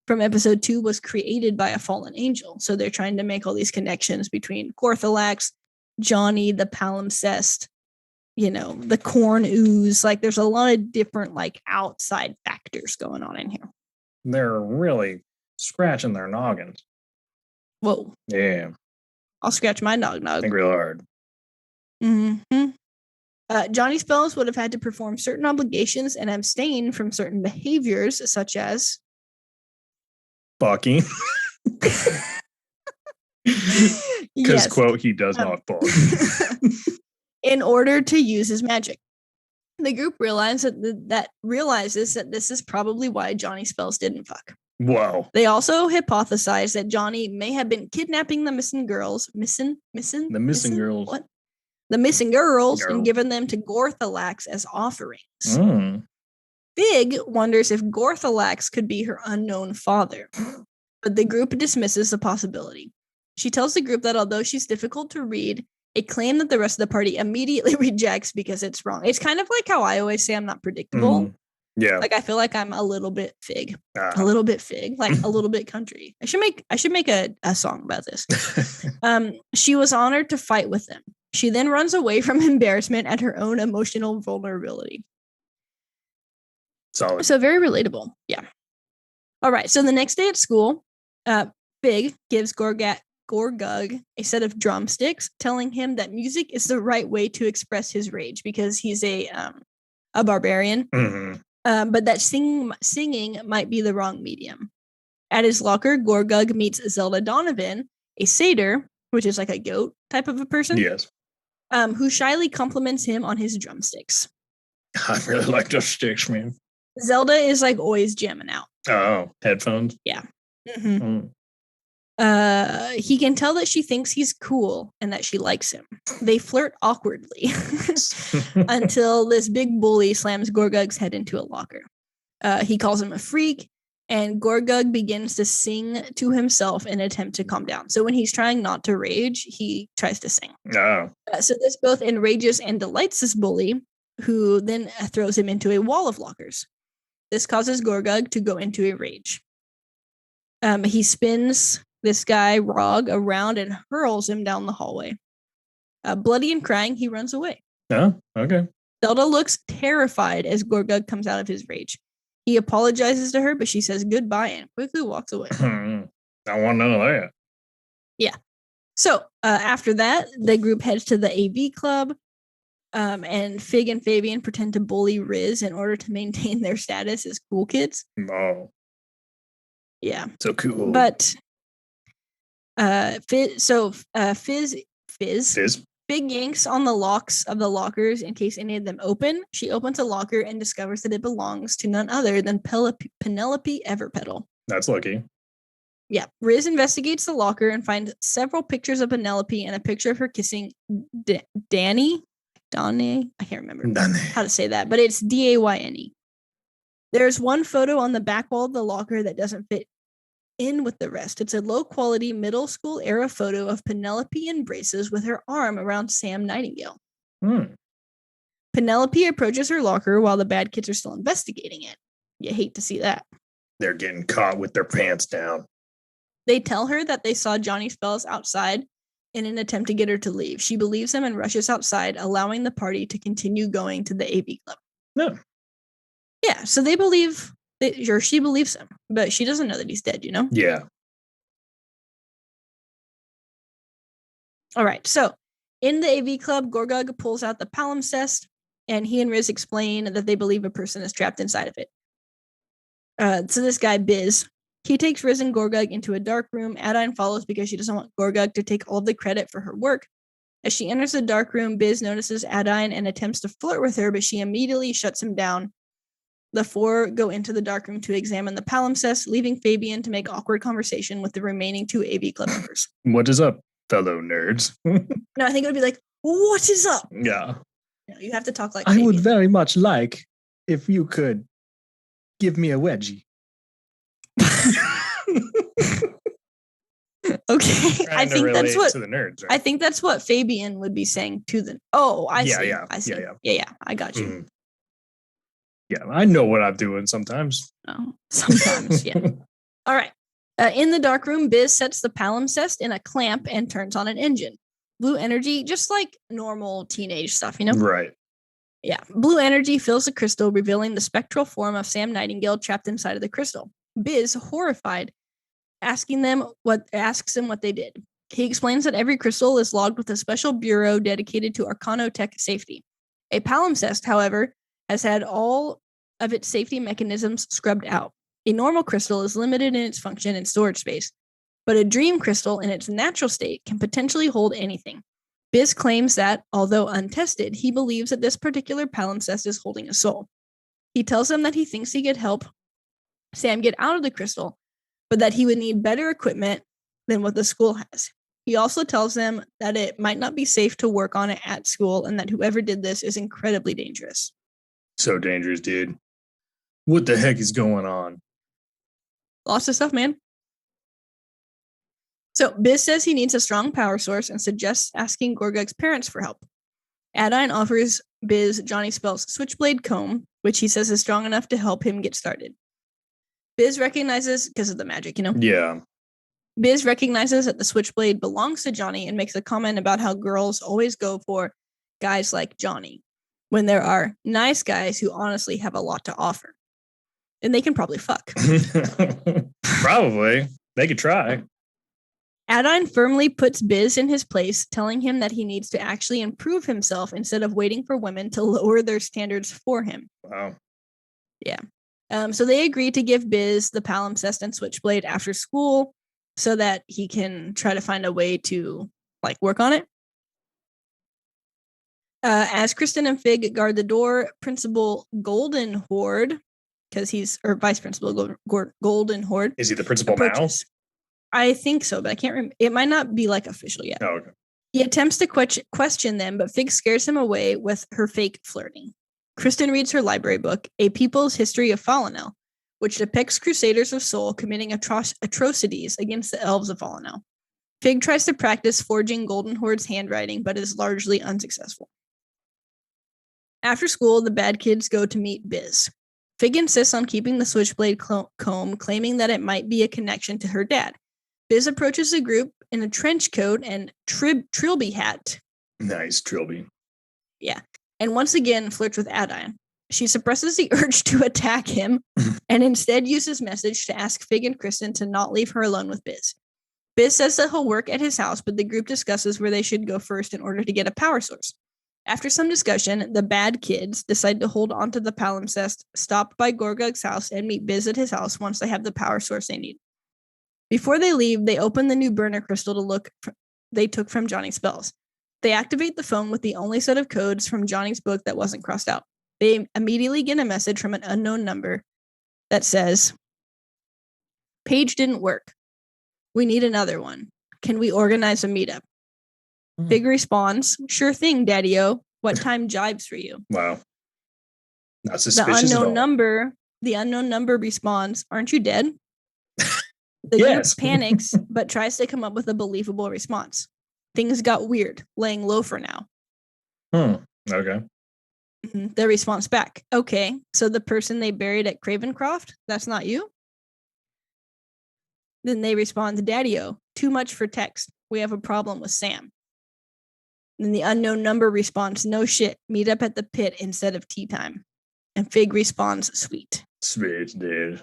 from episode 2 was created by a fallen angel. So they're trying to make all these connections between Gorthalax, Johnny, the palimpsest, the corn ooze. Like there's a lot of different like outside factors going on in here. They're really scratching their noggins. Whoa. Yeah. I'll scratch my nog. Think real hard. Mm-hmm. Johnny spells would have had to perform certain obligations and abstain from certain behaviors, such as fucking. Because, quote, he does not fuck. In order to use his magic. The group realizes that this is probably why Johnny spells didn't fuck. Whoa. They also hypothesize that Johnny may have been kidnapping the missing girls. The missing girls. What? The missing girls and given them to Gorthalax as offerings. Fig wonders if Gorthalax could be her unknown father, but the group dismisses the possibility. She tells the group that although she's difficult to read, a claim that the rest of the party immediately rejects because it's wrong. It's kind of like how I always say I'm not predictable. Yeah. Like I feel like I'm a little bit Fig. A little bit Fig, like a little bit country. I should make a song about this. She was honored to fight with them. She then runs away from embarrassment at her own emotional vulnerability. Solid. So very relatable. Yeah. All right. So the next day at school, Big gives Gorgug a set of drumsticks, telling him that music is the right way to express his rage because he's a barbarian. But that singing might be the wrong medium. At his locker, Gorgug meets Zelda Donovan, a satyr, which is like a goat type of a person. Yes. Who shyly compliments him on his drumsticks. I really like those sticks, man. Zelda is like always jamming out. Oh, headphones? Yeah. He can tell that she thinks he's cool and that she likes him. They flirt awkwardly until this big bully slams Gorgug's head into a locker. He calls him a freak, and Gorgug begins to sing to himself in an attempt to calm down. So when he's trying not to rage, he tries to sing. Oh. So this both enrages and delights this bully, who then throws him into a wall of lockers. This causes Gorgug to go into a rage. He spins this guy, Rog, around and hurls him down the hallway. Bloody and crying, he runs away. Oh, okay. Zelda looks terrified as Gorgug comes out of his rage. He apologizes to her, but she says goodbye and quickly walks away. I want none of that. Yeah. So after that, the group heads to the AV club, and Fig and Fabian pretend to bully Riz in order to maintain their status as cool kids. Oh. Yeah. So cool. But Fizz Fig yanks on the locks of the lockers in case any of them open. She opens a locker and discovers that it belongs to none other than Penelope Everpetal. That's lucky. Yeah. Riz investigates the locker and finds several pictures of Penelope and a picture of her kissing Danny. I can't remember how to say that, but it's Dayne. There's one photo on the back wall of the locker that doesn't fit in with the rest. It's a low-quality middle school era photo of Penelope in braces with her arm around Sam Nightingale. Penelope approaches her locker while the bad kids are still investigating it. You hate to see that. They're getting caught with their pants down. They tell her that they saw Johnny Spells outside in an attempt to get her to leave. She believes him and rushes outside, allowing the party to continue going to the AV club. No. Yeah, so they believe... she believes him, but she doesn't know that he's dead, you know? Yeah. All right, so in the AV club, Gorgug pulls out the palimpsest, and he and Riz explain that they believe a person is trapped inside of it. So this guy, Biz, he takes Riz and Gorgug into a dark room. Adine follows because she doesn't want Gorgug to take all the credit for her work. As she enters the dark room, Biz notices Adine and attempts to flirt with her, but she immediately shuts him down. The four go into the dark room to examine the palimpsest, leaving Fabian to make awkward conversation with the remaining two AV club members. What is up, fellow nerds? No, I think it would be like, what is up? Yeah. No, you have to talk like I Fabian. would very much like if you could give me a wedgie. Okay, I think that's what to the nerds, right? I think that's what Fabian would be saying to the. Oh, I see. Yeah. I see. Yeah. Yeah. I got you. Mm. Yeah, I know what I'm doing sometimes. Oh, sometimes, yeah. All right. In the dark room, Biz sets the palimpsest in a clamp and turns on an engine. Blue energy, just like normal teenage stuff, you know? Right. Yeah. Blue energy fills the crystal, revealing the spectral form of Sam Nightingale trapped inside of the crystal. Biz, horrified, asks him what they did. He explains that every crystal is logged with a special bureau dedicated to Arcanotech safety. A palimpsest, however, has had all of its safety mechanisms scrubbed out. A normal crystal is limited in its function and storage space, but a dream crystal in its natural state can potentially hold anything. Biz claims that, although untested, he believes that this particular palimpsest is holding a soul. He tells them that he thinks he could help Sam get out of the crystal, but that he would need better equipment than what the school has. He also tells them that it might not be safe to work on it at school and that whoever did this is incredibly dangerous. So dangerous, dude. What the heck is going on? Lots of stuff, man. So Biz says he needs a strong power source and suggests asking Gorgug's parents for help. Adine offers Biz Johnny Spell's switchblade comb, which he says is strong enough to help him get started. Biz recognizes, because of the magic, you know? Yeah. Biz recognizes that the switchblade belongs to Johnny and makes a comment about how girls always go for guys like Johnny, when there are nice guys who honestly have a lot to offer. And they can probably fuck. Probably. They could try. Adine firmly puts Biz in his place, telling him that he needs to actually improve himself instead of waiting for women to lower their standards for him. Wow. Yeah. So they agree to give Biz the palimpsest and switchblade after school so that he can try to find a way to like work on it. As Kristen and Fig guard the door, Principal Golden Horde, because or Vice Principal Golden Horde. Is he the principal approaches. Now? I think so, but I can't remember. It might not be like official yet. Oh, okay. He attempts to question them, but Fig scares him away with her fake flirting. Kristen reads her library book, A People's History of Fallenel, which depicts Crusaders of Sol committing atrocities against the elves of Fallenel. Fig tries to practice forging Golden Horde's handwriting, but is largely unsuccessful. After school, the bad kids go to meet Biz. Fig insists on keeping the switchblade comb, claiming that it might be a connection to her dad. Biz approaches the group in a trench coat and trilby hat. Nice, trilby. Yeah. And once again flirts with Adine. She suppresses the urge to attack him and instead uses message to ask Fig and Kristen to not leave her alone with Biz. Biz says that he'll work at his house, but the group discusses where they should go first in order to get a power source. After some discussion, the bad kids decide to hold onto the palimpsest, stop by Gorgug's house, and meet Biz at his house once they have the power source they need. Before they leave, they open the new burner crystal they took from Johnny's spells. They activate the phone with the only set of codes from Johnny's book that wasn't crossed out. They immediately get a message from an unknown number that says, "Page didn't work. We need another one. Can we organize a meetup?" Fig responds, "Sure thing, Daddy-O. What time jives for you?" Wow. Not suspicious The at all. unknown number responds, "Aren't you dead?" The Yes. group panics, but tries to come up with a believable response. "Things got weird, laying low for now." Okay. The response back, "Okay, so the person they buried at Cravencroft, that's not you?" Then they respond, "Daddy-O, too much for text. We have a problem with Sam." Then the unknown number responds, "No shit, meet up at the pit instead of tea time." And Fig responds, "Sweet." Sweet, dude.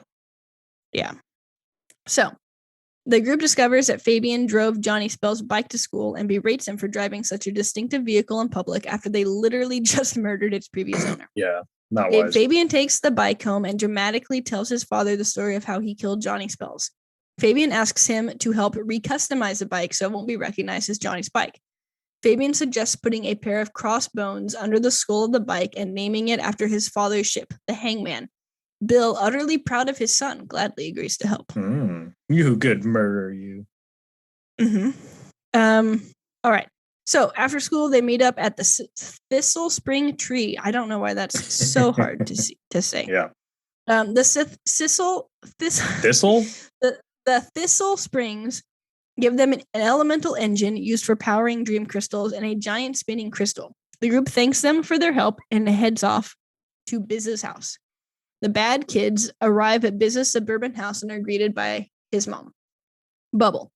Yeah. So, the group discovers that Fabian drove Johnny Spell's bike to school and berates him for driving such a distinctive vehicle in public after they literally just murdered its previous owner. Yeah, not wise. Fabian takes the bike home and dramatically tells his father the story of how he killed Johnny Spells. Fabian asks him to help recustomize the bike so it won't be recognized as Johnny's bike. Fabian suggests putting a pair of crossbones under the skull of the bike and naming it after his father's ship, the Hangman. Bill, utterly proud of his son, gladly agrees to help. You good murder, you. All right. So after school, they meet up at the Thistle Spring Tree. I don't know why that's so hard to say. Yeah. The Thistle? The Thistle Springs give them an elemental engine used for powering dream crystals and a giant spinning crystal. The group thanks them for their help and heads off to Biz's house. The bad kids arrive at Biz's suburban house and are greeted by his mom, Bubble.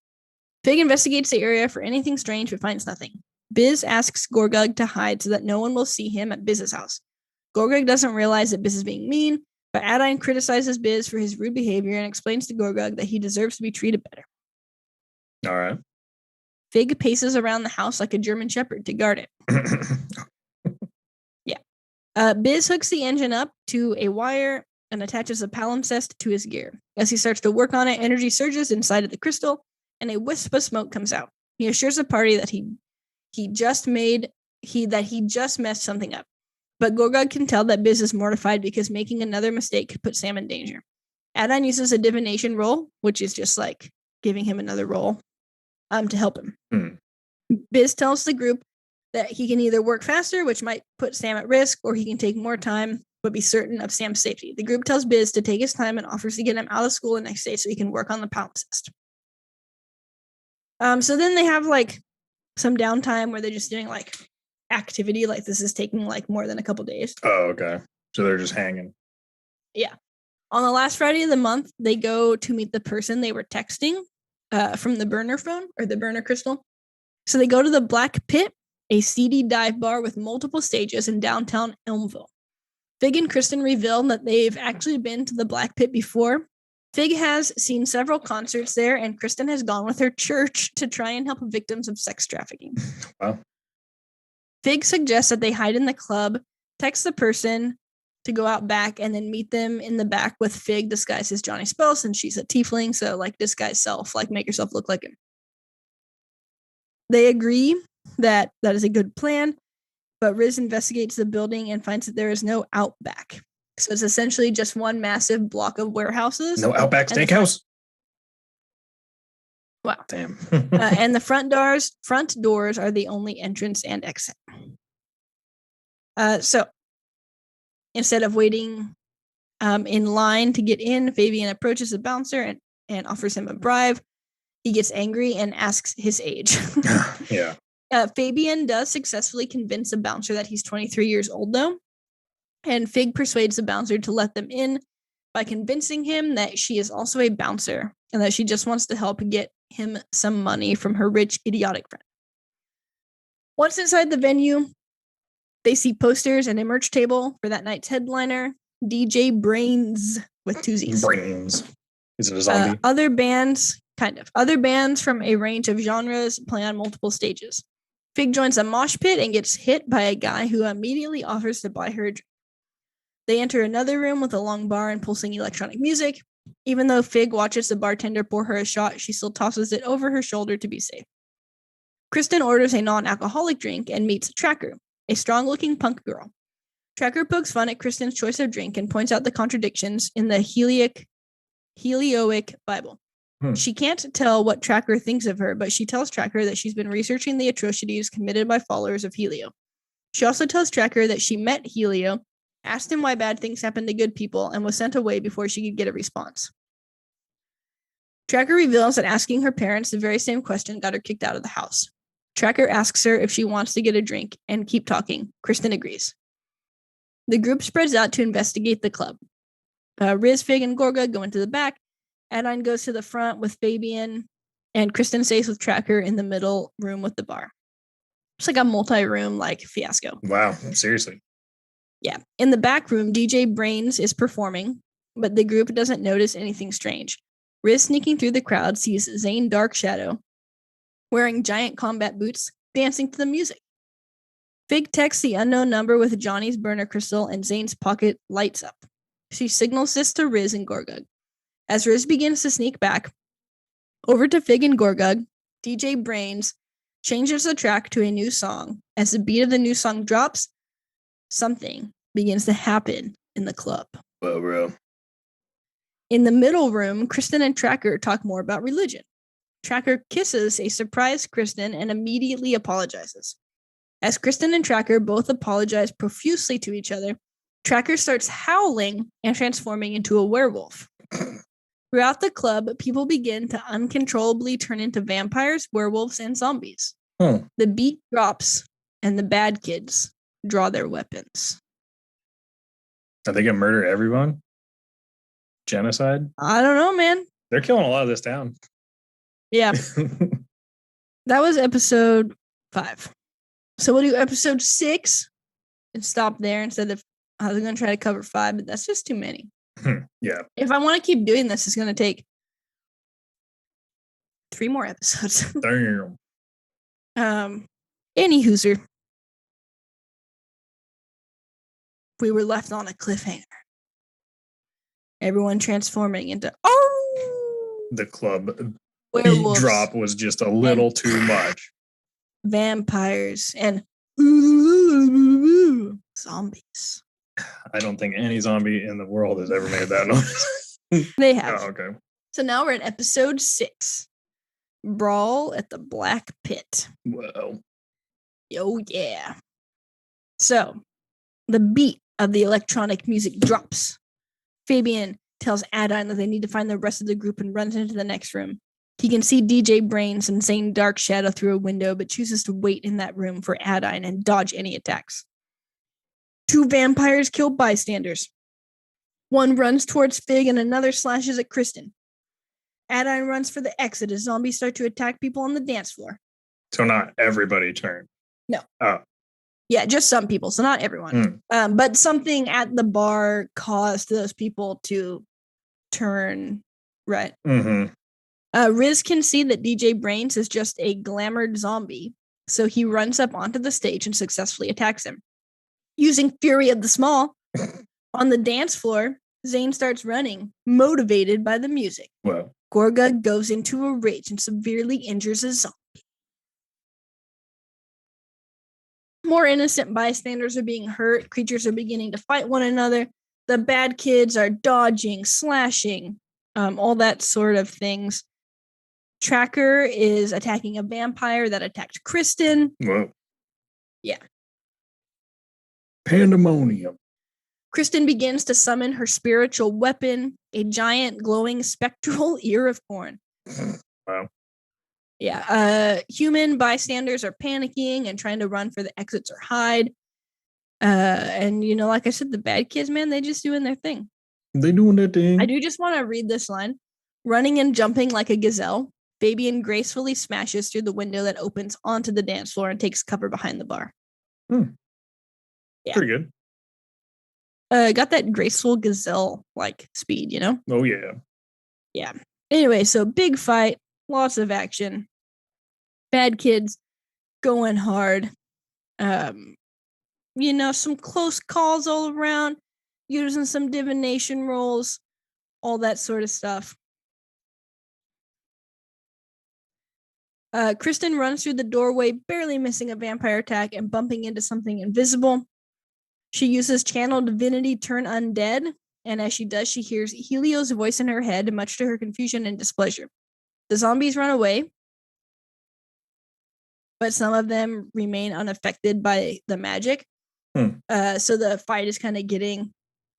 Fig investigates the area for anything strange but finds nothing. Biz asks Gorgug to hide so that no one will see him at Biz's house. Gorgug doesn't realize that Biz is being mean, but Adine criticizes Biz for his rude behavior and explains to Gorgug that he deserves to be treated better. All right. Fig paces around the house like a German shepherd to guard it. Yeah. Biz hooks the engine up to a wire and attaches a palimpsest to his gear. As he starts to work on it, energy surges inside of the crystal, and a wisp of smoke comes out. He assures the party that he just messed something up. But Gorgug can tell that Biz is mortified because making another mistake could put Sam in danger. Adine uses a divination roll, which is just like giving him another roll, to help him. Biz tells the group that he can either work faster, which might put Sam at risk, or he can take more time, but be certain of Sam's safety. The group tells Biz to take his time and offers to get him out of school the next day so he can work on the palimpsest. So then they have like some downtime where they're just doing like activity, like this is taking like more than a couple days. Oh, okay. So they're just hanging. Yeah. On the last Friday of the month, they go to meet the person they were texting from the burner phone or the burner crystal. So they go to the Black Pit, a seedy dive bar with multiple stages in downtown Elmville. Fig and Kristen reveal that they've actually been to the Black Pit before. Fig has seen several concerts there, and Kristen has gone with her church to try and help victims of sex trafficking. Wow. Fig suggests that they hide in the club, text the person to go out back, and then meet them in the back with Fig disguised as Johnny Spells, and she's a tiefling, so like disguise self, like make yourself look like him. They agree that is a good plan, but Riz investigates the building and finds that there is no outback. So it's essentially just one massive block of warehouses. No Outback Steakhouse. Wow. Damn. And the front doors are the only entrance and exit. So instead of waiting in line to get in, Fabian approaches the bouncer and offers him a bribe. He gets angry and asks his age. Yeah. Fabian does successfully convince the bouncer that he's 23 years old, though. And Fig persuades the bouncer to let them in by convincing him that she is also a bouncer and that she just wants to help get him some money from her rich, idiotic friend. Once inside the venue, they see posters and a merch table for that night's headliner, DJ Brains with two Z's. Brains. Is it a zombie? Other bands, kind of. Other bands from a range of genres play on multiple stages. Fig joins a mosh pit and gets hit by a guy who immediately offers to buy her a drink. They enter another room with a long bar and pulsing electronic music. Even though Fig watches the bartender pour her a shot, she still tosses it over her shoulder to be safe. Kristen orders a non-alcoholic drink and meets Tracker, a strong-looking punk girl. Tracker pokes fun at Kristen's choice of drink and points out the contradictions in the Helioic Bible. She can't tell what Tracker thinks of her, but she tells Tracker that she's been researching the atrocities committed by followers of Helio. She also tells Tracker that she met Helio, asked him why bad things happen to good people, and was sent away before she could get a response. Tracker reveals that asking her parents the very same question got her kicked out of the house. Tracker asks her if she wants to get a drink and keep talking. Kristen agrees. The group spreads out to investigate the club. Riz, Fig, and Gorga go into the back. Adine goes to the front with Fabian, and Kristen stays with Tracker in the middle room with the bar. It's like a multi-room fiasco. Wow, seriously. Yeah. In the back room, DJ Brains is performing, but the group doesn't notice anything strange. Riz, sneaking through the crowd, sees Zane Darkshadow wearing giant combat boots, dancing to the music. Fig texts the unknown number with Johnny's burner crystal, and Zane's pocket lights up. She signals this to Riz and Gorgug. As Riz begins to sneak back over to Fig and Gorgug, DJ Brains changes the track to a new song. As the beat of the new song drops, something begins to happen in the club. Whoa, bro. In the middle room, Kristen and Tracker talk more about religion. Tracker kisses a surprised Kristen and immediately apologizes. As Kristen and Tracker both apologize profusely to each other, Tracker starts howling and transforming into a werewolf. Throughout the club, people begin to uncontrollably turn into vampires, werewolves, and zombies. The beat drops, and the bad kids draw their weapons. Are they going to murder everyone? Genocide? I don't know, man. They're killing a lot of this town. Yeah. That was episode 5. So we'll do episode 6 and stop there instead of I was going to try to cover 5, but that's just too many. Yeah. If I want to keep doing this, it's going to take 3 more episodes. Damn. Any hooser. We were left on a cliffhanger. Everyone transforming into the club werewolves, drop was just a little too much. Vampires and zombies. I don't think any zombie in the world has ever made that noise. They have. Oh, okay. So now we're at episode 6. Brawl at the Black Pit. Whoa. Oh, yeah. So, the beat of the electronic music drops. Fabian tells Adine that they need to find the rest of the group and runs into the next room. He can see DJ Brains and Zane Darkshadow through a window, but chooses to wait in that room for Adine and dodge any attacks. 2 vampires kill bystanders. One runs towards Fig and another slashes at Kristen. Adine runs for the exit as zombies start to attack people on the dance floor. So not everybody turned. No. Oh. Yeah, just some people, so not everyone. But something at the bar caused those people to turn red. Riz can see that DJ Brains is just a glamored zombie, so he runs up onto the stage and successfully attacks him. Using Fury of the Small, on the dance floor, Zane starts running, motivated by the music. Wow. Gorga goes into a rage and severely injures a zombie. More innocent bystanders are being hurt. Creatures are beginning to fight one another. The bad kids are dodging, slashing, all that sort of things. Tracker is attacking a vampire that attacked Kristen. Whoa. Yeah. Pandemonium. Kristen begins to summon her spiritual weapon, a giant glowing spectral ear of corn. Wow. Yeah. Human bystanders are panicking and trying to run for the exits or hide. And like I said, the bad kids, man, they just doing their thing. They doing their thing. I do just want to read this line. Running and jumping like a gazelle, Fabian gracefully smashes through the window that opens onto the dance floor and takes cover behind the bar. Yeah. Pretty good. Got that graceful gazelle like speed, Oh yeah. Yeah. Anyway, so big fight, lots of action. Bad kids going hard. Some close calls all around, using some divination rolls, all that sort of stuff. Kristen runs through the doorway, barely missing a vampire attack and bumping into something invisible. She uses channel divinity turn undead, and as she does, she hears Helio's voice in her head, much to her confusion and displeasure. The zombies run away, but some of them remain unaffected by the magic. So the fight is kind of getting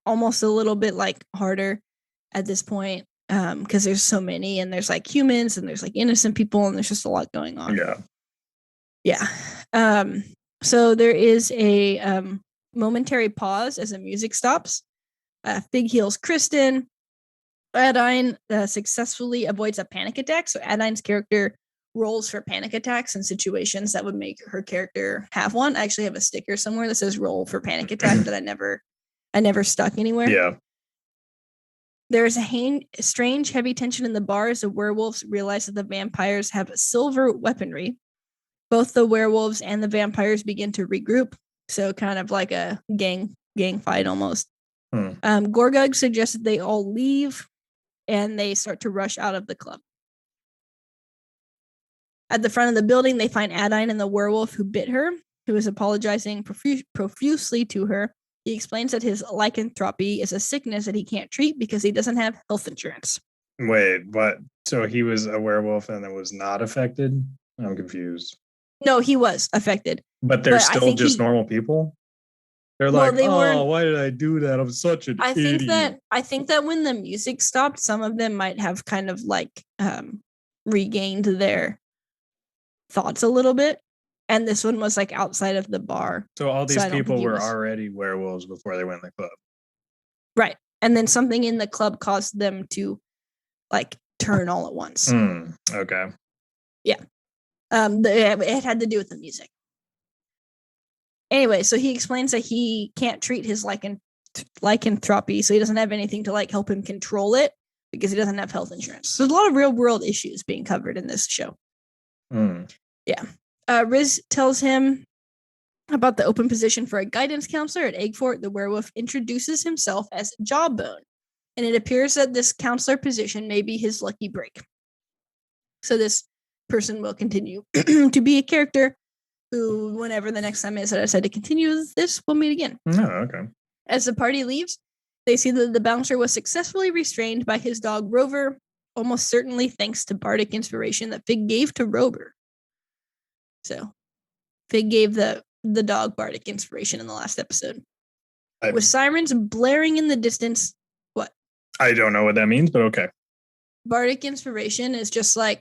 almost a little bit like harder at this point, because there's so many, and there's like humans and there's like innocent people, and there's just a lot going on. Yeah. So there is a momentary pause as the music stops. Fig heals Kristen. Adine successfully avoids a panic attack. So Adine's character rolls for panic attacks in situations that would make her character have one. I actually have a sticker somewhere that says roll for panic attack that I never stuck anywhere. Yeah. There is a strange heavy tension in the bar as the werewolves realize that the vampires have silver weaponry. Both the werewolves and the vampires begin to regroup. So kind of like a gang fight almost. Gorgug suggests that they all leave and they start to rush out of the club. At the front of the building, they find Adine and the werewolf who bit her, who is apologizing profusely to her. He explains that his lycanthropy is a sickness that he can't treat because he doesn't have health insurance. Wait, what? So he was a werewolf and it was not affected? I'm confused. No, he was affected. But they're still just normal people? They're like, why did I do that? I'm such an idiot. I think that when the music stopped, some of them might have kind of like regained their thoughts a little bit. And this one was like outside of the bar. So all these people were already werewolves before they went in the club. Right. And then something in the club caused them to like turn all at once. Okay. Yeah. It had to do with the music. Anyway, so he explains that he can't treat his lycanthropy, so he doesn't have anything to like help him control it because he doesn't have health insurance. So there's a lot of real world issues being covered in this show. Yeah. Riz tells him about the open position for a guidance counselor at Eggfort. The werewolf introduces himself as Jawbone, and it appears that this counselor position may be his lucky break. So this person will continue to be a character who, whenever the next time is that I decide to continue with this, we'll meet again. Oh, okay. As the party leaves, they see that the bouncer was successfully restrained by his dog Rover, almost certainly thanks to bardic inspiration that Fig gave to Rover. So Fig gave the dog bardic inspiration in the last episode. With sirens blaring in the distance, what? I don't know what that means, but okay. Bardic inspiration is just like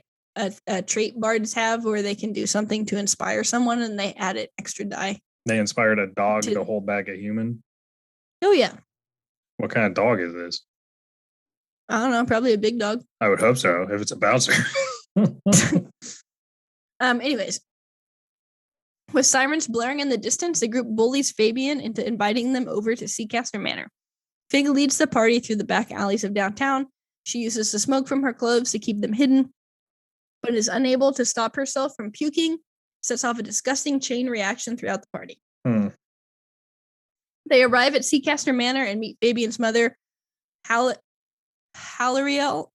a trait bards have where they can do something to inspire someone and they add it extra die. They inspired a dog to hold back a human? Oh, yeah. What kind of dog is this? I don't know. Probably a big dog. I would hope so, if it's a bouncer. Anyways. With sirens blaring in the distance, the group bullies Fabian into inviting them over to Seacaster Manor. Fig leads the party through the back alleys of downtown. She uses the smoke from her clothes to keep them hidden, but is unable to stop herself from puking, sets off a disgusting chain reaction throughout the party. They arrive at Seacaster Manor and meet Fabian's mother, Halariel.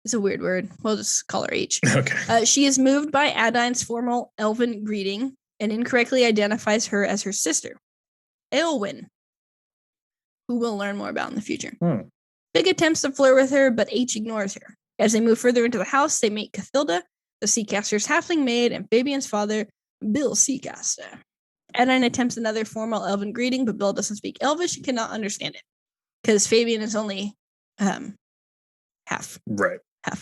It's a weird word. We'll just call her H. Okay. She is moved by Adine's formal elven greeting and incorrectly identifies her as her sister, Aelwyn, who we'll learn more about in the future. Fig attempts to flirt with her, but H ignores her. As they move further into the house, they meet Cathilda, the Seacaster's halfling maid, and Fabian's father, Bill Seacaster. Adine attempts another formal elven greeting, but Bill doesn't speak Elvish and cannot understand it, because Fabian is only half. Right. A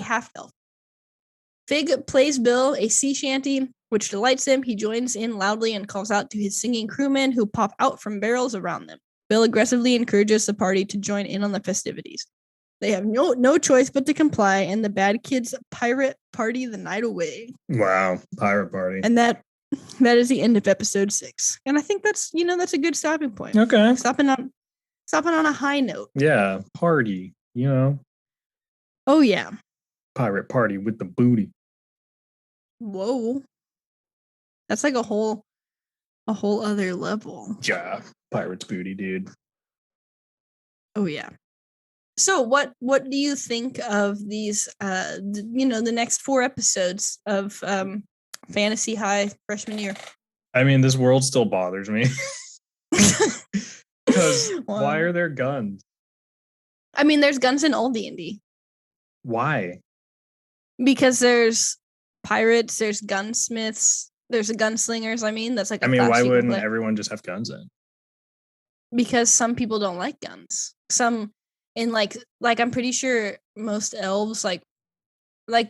half elf. Fig plays Bill a sea shanty, which delights him. He joins in loudly and calls out to his singing crewmen who pop out from barrels around them. Bill aggressively encourages the party to join in on the festivities. They have no choice but to comply, and the bad kids pirate party the night away. Wow, pirate party. And that is the end of episode 6. And I think that's a good stopping point. Okay. Stopping on a high note. Yeah, party, Oh yeah. Pirate party with the booty. Whoa. That's like a whole other level. Yeah, pirate's booty, dude. Oh yeah. So what do you think of these the next 4 episodes of Fantasy High freshman year? I mean, this world still bothers me. Because why are there guns? I mean, there's guns in all D&D. Why? Because there's pirates, there's gunsmiths, there's gunslingers. I mean, that's like why wouldn't everyone just have guns then? Because some people don't like guns. Some in like I'm pretty sure most elves like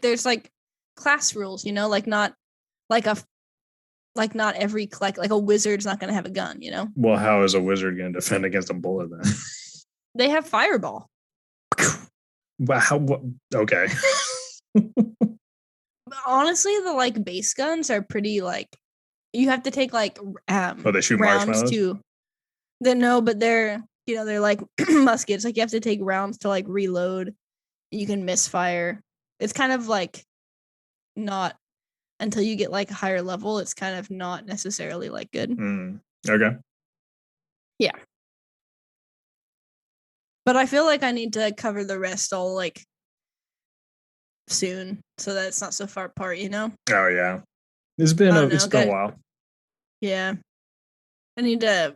there's like class rules, like not like not every like a wizard's not going to have a gun, Well, how is a wizard going to defend against a bullet then? They have fireball. Wow. Okay. Honestly, the like base guns are pretty like you have to take like they shoot rounds marshmallows to. But they're they're like muskets. Like you have to take rounds to like reload. You can misfire. It's kind of like not until you get like a higher level. It's kind of not necessarily like good. Okay. Yeah. But I feel like I need to cover the rest all like soon so that it's not so far apart, Oh yeah. It's been a while. Yeah. I need to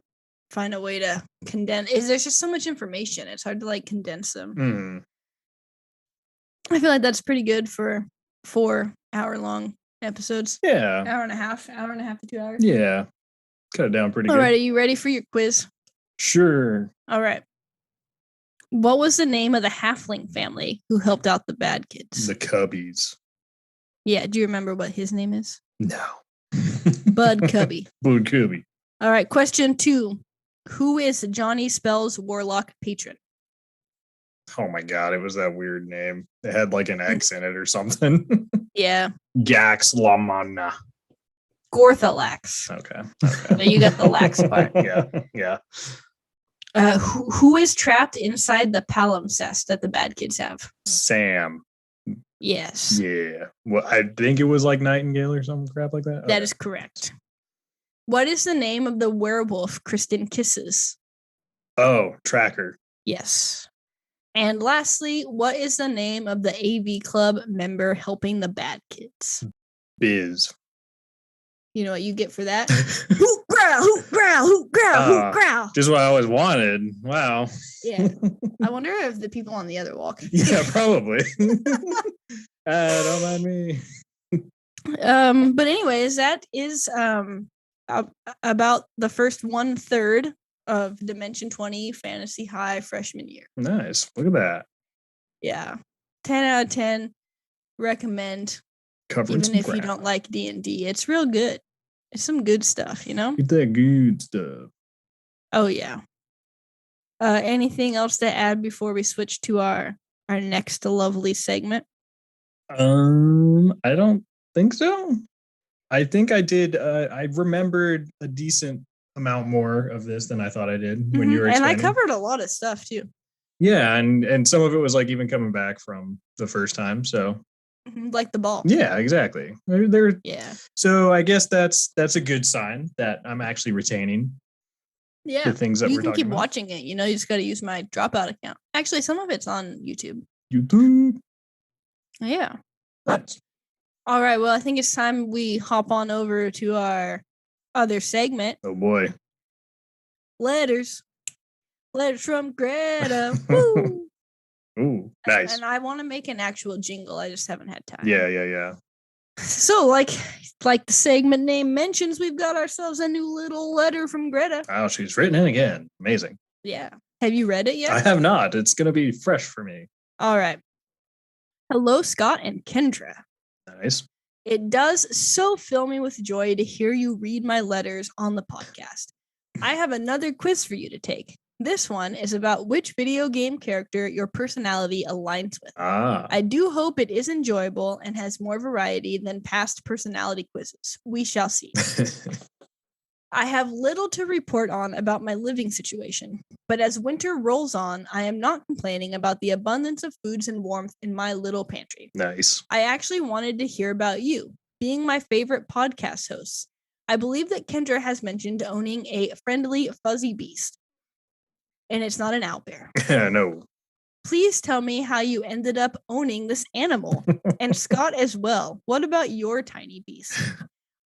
find a way to condense. There's just so much information. It's hard to like condense them. I feel like that's pretty good for 4-hour-long episodes. Yeah. Hour and a half to 2 hours. Yeah. Cut it down pretty good. All right, are you ready for your quiz? Sure. All right. What was the name of the halfling family who helped out the bad kids? The Cubbys. Yeah, do you remember what his name is? No. Bud Cubby. Bud Cubby. All right, question 2. Who is Johnny Spell's warlock patron? Oh my god, it was that weird name. It had like an X in it or something. Yeah. Gax Lamana. Gorthalax. Okay. So you got the lax part. Yeah. Who is trapped inside the palimpsest that the bad kids have? Sam. Yes. Yeah. Well, I think it was like Nightingale or some crap like that. That is correct. What is the name of the werewolf Kristen kisses? Oh, Tracker. Yes. And lastly, what is the name of the AV Club member helping the bad kids? Biz. You know what you get for that? Hoot, growl, hoot, growl, hoot, growl, hoot, growl. Just what I always wanted. Wow. Yeah. I wonder if the people on the other wall can. Yeah, probably. Don't mind me. But anyways, that is about the first 1/3 of Dimension 20 Fantasy High freshman year. Nice. Look at that. Yeah. 10 out of 10. Recommend. Covering even if you don't like D&D. It's real good. It's some good stuff, Get that good stuff. Oh, yeah. Anything else to add before we switch to our next lovely segment? I don't think so. I think I did. I remembered a decent amount more of this than I thought I did when you were explaining. And I covered a lot of stuff too. Yeah, and some of it was like even coming back from the first time. So like the ball. Yeah, exactly. Yeah. So I guess that's a good sign that I'm actually retaining. Yeah. The things that you we're can talking keep about. watching it. You just got to use my Dropout account. Actually, some of it's on YouTube. Yeah. Nice. All right. Well, I think it's time we hop on over to our other segment. Oh boy. Letters from Greta. Woo! Ooh, nice. And I want to make an actual jingle. I just haven't had time. Yeah. So, like the segment name mentions, we've got ourselves a new little letter from Greta. Wow, she's written in again. Amazing. Yeah. Have you read it yet? I have not. It's going to be fresh for me. All right. Hello, Scott and Kendra. Nice. It does so fill me with joy to hear you read my letters on the podcast. I have another quiz for you to take. This one is about which video game character your personality aligns with. I do hope it is enjoyable and has more variety than past personality quizzes. We shall see. I have little to report on about my living situation, but as winter rolls on, I am not complaining about the abundance of foods and warmth in my little pantry. Nice. I actually wanted to hear about you, being my favorite podcast hosts. I believe that Kendra has mentioned owning a friendly fuzzy beast. And it's not an owlbear. No. Please tell me how you ended up owning this animal. And Scott as well. What about your tiny beast?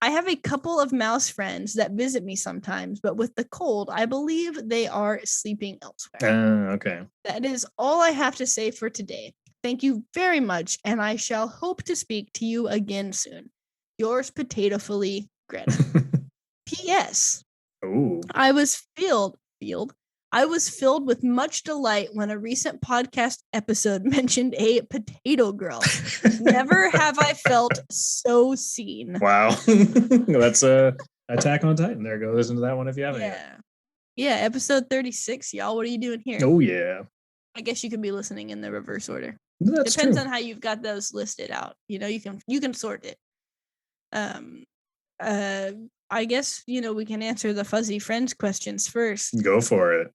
I have a couple of mouse friends that visit me sometimes, but with the cold, I believe they are sleeping elsewhere. Okay. That is all I have to say for today. Thank you very much, and I shall hope to speak to you again soon. Yours potatofully, Greta. P.S. Ooh. I was filled with much delight when a recent podcast episode mentioned a potato girl. Never have I felt so seen. Wow. That's Attack on Titan. There, go listen to that one if you haven't yet. Yeah, episode 36, y'all. What are you doing here? Oh, yeah. I guess you could be listening in the reverse order. That's Depends true. on how you've got those listed out. You can sort it. I guess, we can answer the fuzzy friends questions first. Go for it.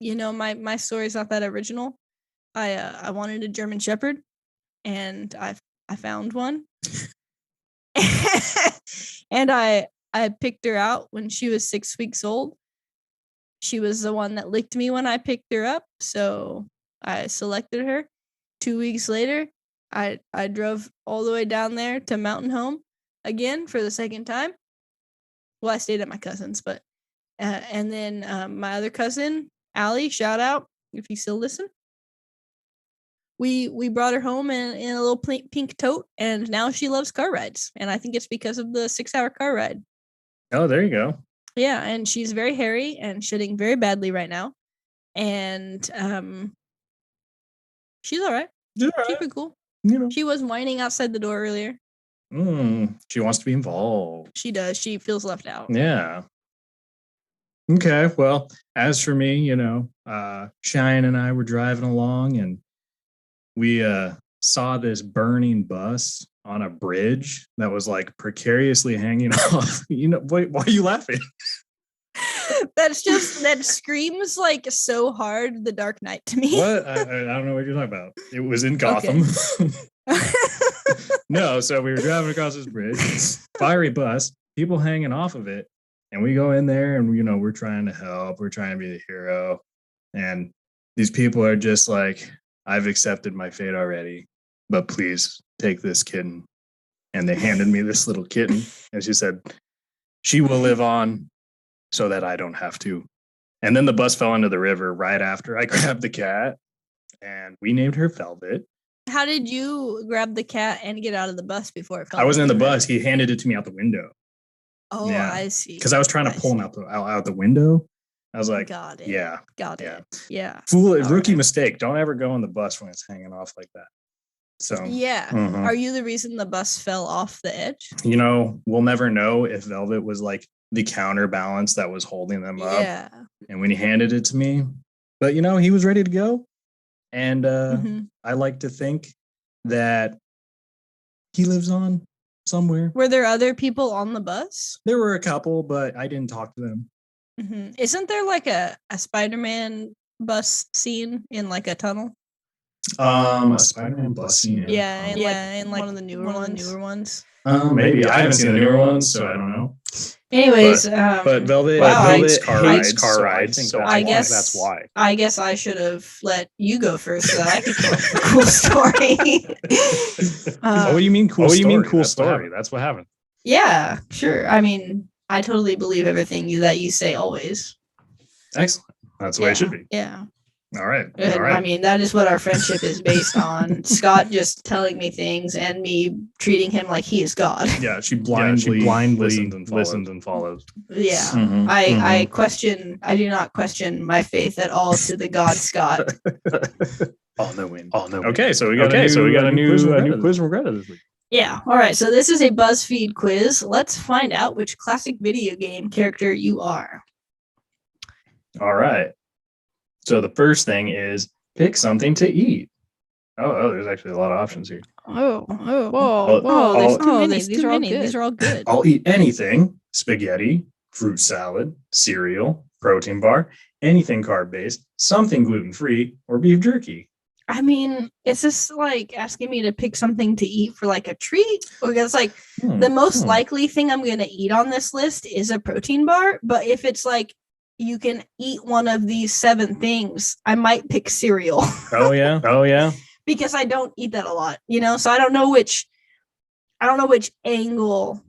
My story's not that original. I wanted a German Shepherd, and I found one. And I picked her out when she was 6 weeks old. She was the one that licked me when I picked her up, so I selected her. 2 weeks later, I drove all the way down there to Mountain Home again for the second time. Well, I stayed at my cousin's, but and then my other cousin, Allie, shout out if you still listen. We brought her home in a little pink tote, and now she loves car rides. And I think it's because of the 6-hour car ride. Oh, there you go. Yeah, and she's very hairy and shitting very badly right now. And she's all right. She's pretty cool. She was whining outside the door earlier. She wants to be involved. She does. She feels left out. Yeah. Okay. Well, as for me, Cheyenne and I were driving along, and we saw this burning bus on a bridge that was like precariously hanging off. Why are you laughing? That screams like so hard The Dark Knight to me. What? I don't know what you're talking about. It was in Gotham. Okay. No, so we were driving across this bridge, fiery bus, people hanging off of it, and we go in there and we're trying to help, we're trying to be the hero, and these people are just like, I've accepted my fate already, but please take this kitten. And they handed me this little kitten, and she said, she will live on so that I don't have to. And then the bus fell into the river right after I grabbed the cat, and we named her Velvet. How did you grab the cat and get out of the bus before it fell? I wasn't in the bus. He handed it to me out the window. Oh, yeah. I see. Because I was trying to pull him out the window. I was like, got it. Yeah. Got it. Yeah. Rookie mistake. Don't ever go on the bus when it's hanging off like that. So yeah. Are you the reason the bus fell off the edge? We'll never know if Velvet was like the counterbalance that was holding them up. Yeah. And when he handed it to me, but he was ready to go. And I like to think that he lives on somewhere. Were there other people on the bus? There were a couple, but I didn't talk to them. Mm-hmm. Isn't there like a Spider-Man bus scene in like a tunnel? A Spider-Man bus scene. In one of the newer ones. Maybe I haven't seen the newer ones, so I don't know. Anyways, but Velvet hates car rides. So I guess that's why. I guess I should have let you go first so that I could come up with a cool story. What do you mean cool? What do you mean cool That's what story? happened. That's what happened. Yeah, sure. I mean, I totally believe everything that you say always. Excellent. That's the way it should be. Yeah. All right. I mean, that is what our friendship is based on. Scott just telling me things and me treating him like he is God. Yeah, she blindly listened and followed. Yeah. Mhm, I do not question my faith at all to the God Scott. On the wind. Okay, so we got a new quiz from Greta this week. Yeah. All right. So this is a BuzzFeed quiz. Let's find out which classic video game character you are. All right. So the first thing is pick something to eat. Oh, there's actually a lot of options here. Whoa. There's too many. These are all good. I'll eat anything: spaghetti, fruit salad, cereal, protein bar, anything carb-based, something gluten-free, or beef jerky. I mean, is this like asking me to pick something to eat for like a treat? Because like the most likely thing I'm going to eat on this list is a protein bar. But if it's like you can eat one of these 7 things, I might pick cereal. Oh yeah. Because I don't eat that a lot, so I don't know which angle.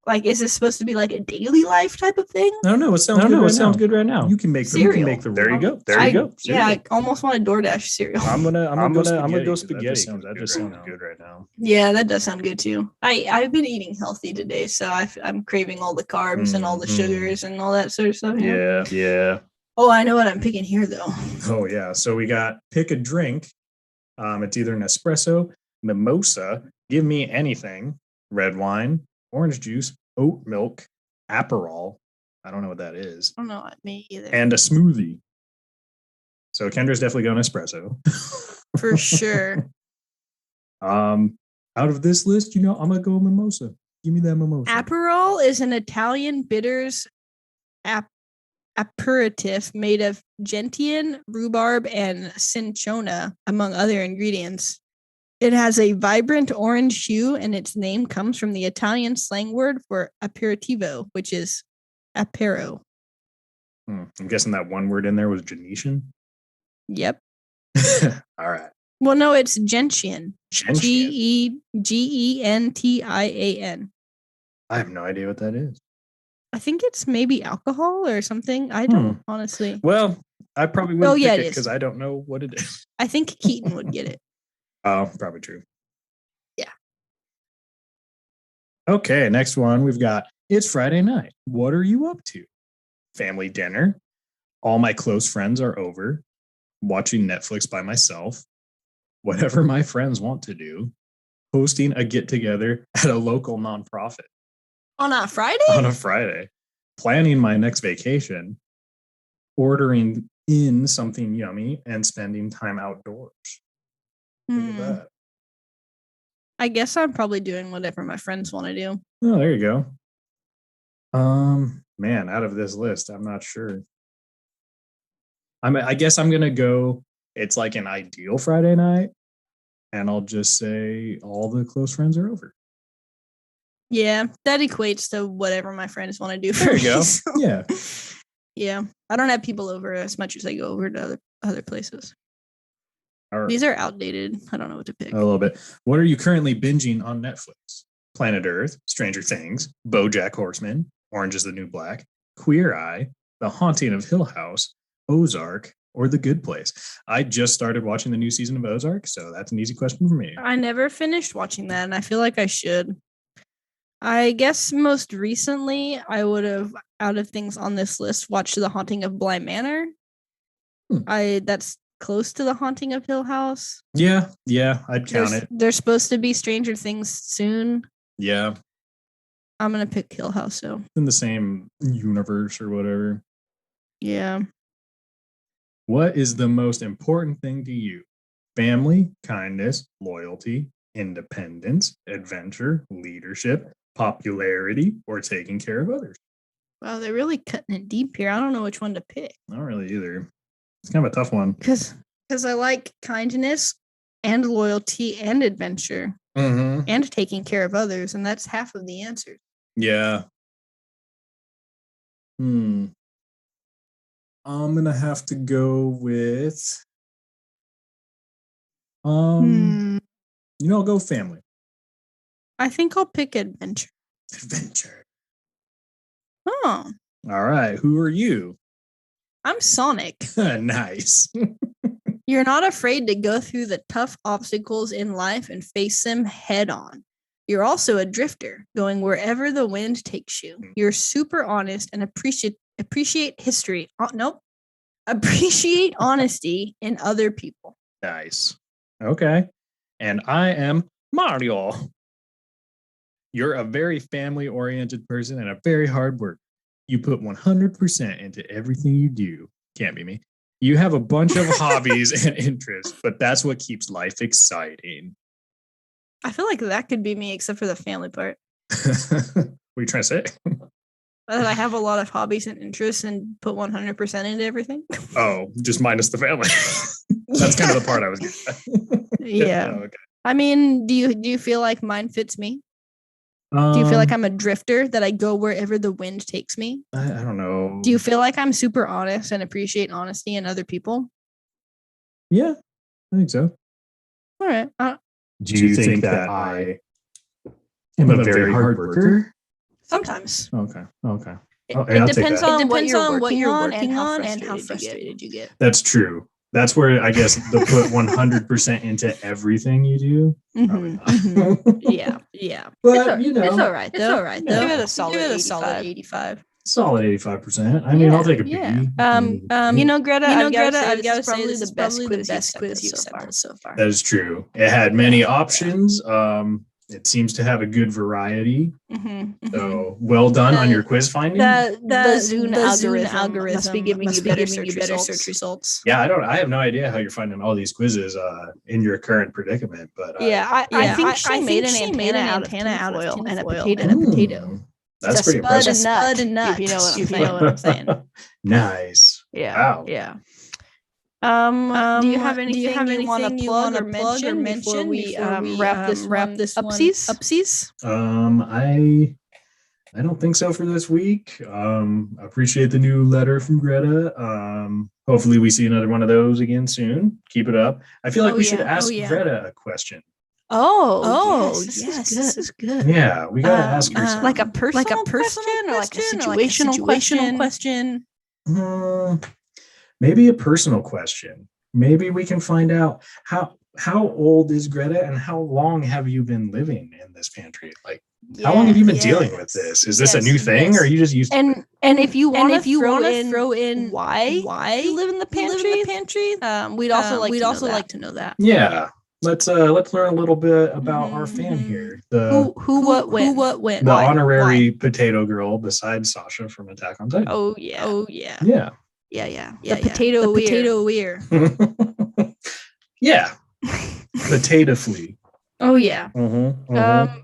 Like, is this supposed to be like a daily life type of thing? I don't know. It sounds good right now. You can make cereal. There you go. Yeah, I almost want a DoorDash cereal. I'm gonna go spaghetti. That just sounds good right now. Yeah, that does sound good too. I've been eating healthy today, so I'm craving all the carbs and all the sugars and all that sort of stuff. Yeah. Oh, I know what I'm picking here though. Oh yeah. So we got pick a drink. It's either an espresso, mimosa, give me anything, red wine, orange juice, oat milk, Aperol. I don't know what that is. I don't know me either. And a smoothie. So Kendra's definitely going espresso. For sure. Out of this list, I'm gonna go mimosa. Give me that mimosa. Aperol is an Italian bitters aperitif made of gentian, rhubarb, and cinchona, among other ingredients. It has a vibrant orange hue, and its name comes from the Italian slang word for aperitivo, which is apero. I'm guessing that one word in there was Genetian. Yep. All right. Well, no, it's gentian. Gentian. Gentian. I have no idea what that is. I think it's maybe alcohol or something. I don't honestly. Well, I probably wouldn't pick it is. because I don't know what it is. I think Keaton would get it. Oh, probably true. Yeah. Okay, next one we've got it's Friday night. What are you up to? Family dinner. All my close friends are over. Watching Netflix by myself. Whatever my friends want to do. Hosting a get-together at a local nonprofit. On a Friday? On a Friday. Planning my next vacation. Ordering in something yummy and spending time outdoors. Look at that. I guess I'm probably doing whatever my friends want to do. Oh, there you go. Man, out of this list, I'm not sure. I guess I'm gonna go. It's like an ideal Friday night, and I'll just say all the close friends are over. Yeah, that equates to whatever my friends want to do for There you go. me, so. Yeah. Yeah, I don't have people over as much as I go over to other places. All right. These are outdated. I don't know what to pick. A little bit. What are you currently binging on Netflix? Planet Earth, Stranger Things, BoJack Horseman, Orange is the New Black, Queer Eye, The Haunting of Hill House, Ozark, or The Good Place? I just started watching the new season of Ozark, so that's an easy question for me. I never finished watching that, and I feel like I should. I guess most recently, I would have, out of things on this list, watched The Haunting of Bly Manor. That's close to The Haunting of Hill House. Yeah, I'd count it. There's supposed to be Stranger Things soon. Yeah. I'm going to pick Hill House, so. In the same universe or whatever. Yeah. What is the most important thing to you? Family, kindness, loyalty, independence, adventure, leadership, popularity, or taking care of others. Wow, they're really cutting it deep here. I don't know which one to pick. Not really either. It's kind of a tough one. Because I like kindness and loyalty and adventure and taking care of others, and that's half of the answers. Yeah. I'm gonna have to go with I'll go family. I think I'll pick adventure. Adventure. Oh. All right. Who are you? I'm Sonic. Nice. You're not afraid to go through the tough obstacles in life and face them head on. You're also a drifter, going wherever the wind takes you. You're super honest and appreciate history. Appreciate honesty in other people. Nice. Okay. And I am Mario. You're a very family-oriented person and a very hard worker. You put 100% into everything you do. Can't be me. You have a bunch of hobbies and interests, but that's what keeps life exciting. I feel like that could be me, except for the family part. What are you trying to say? That I have a lot of hobbies and interests and put 100% into everything. Oh, just minus the family. That's kind of the part I was getting at. Yeah. Oh, okay. I mean, do you feel like mine fits me? Do you feel like I'm a drifter, that I go wherever the wind takes me? I don't know. Do you feel like I'm super honest and appreciate honesty in other people? Yeah, I think so. All right. Do you think that I am a very hard worker? Sometimes. Okay. It depends on what you're working on and how frustrated you get. That's true. That's where I guess the put 100% into everything you do. Yeah. But it's all right though. Give it a solid 85. Solid 85%. I mean, I'll take a B. Greta, I've got got to say this is probably the best quiz you've sent so far. That is true. It had many options. It seems to have a good variety. So well done on your quiz finding. The Zune algorithm must be giving you better search results. Yeah, I have no idea how you're finding all these quizzes in your current predicament, but I think she made an antenna out of tinfoil and a potato. That's pretty impressive. Spud and nut, if you know what I'm saying. Nice. Yeah. Wow. Yeah. Do you have anything you want to plug or mention before we wrap this upsies? I don't think so for this week. Appreciate the new letter from Greta. Hopefully we see another one of those again soon. Keep it up. I feel like we should ask Greta a question. Yes, this is good. Yeah, we gotta ask her like a personal question or like a situational question. Maybe a personal question. Maybe we can find out how old is Greta and how long have you been living in this pantry? Like, how long have you been dealing with this? Is this a new thing, or are you just used to it? And if you want to throw in why you live in the pantry, we'd also like to know that. Yeah. Let's learn a little bit about our fan here. The what went. The honorary potato girl besides Sasha from Attack on Titan. Oh yeah. Yeah. The potato weir. Yeah. Potato flea. Oh yeah.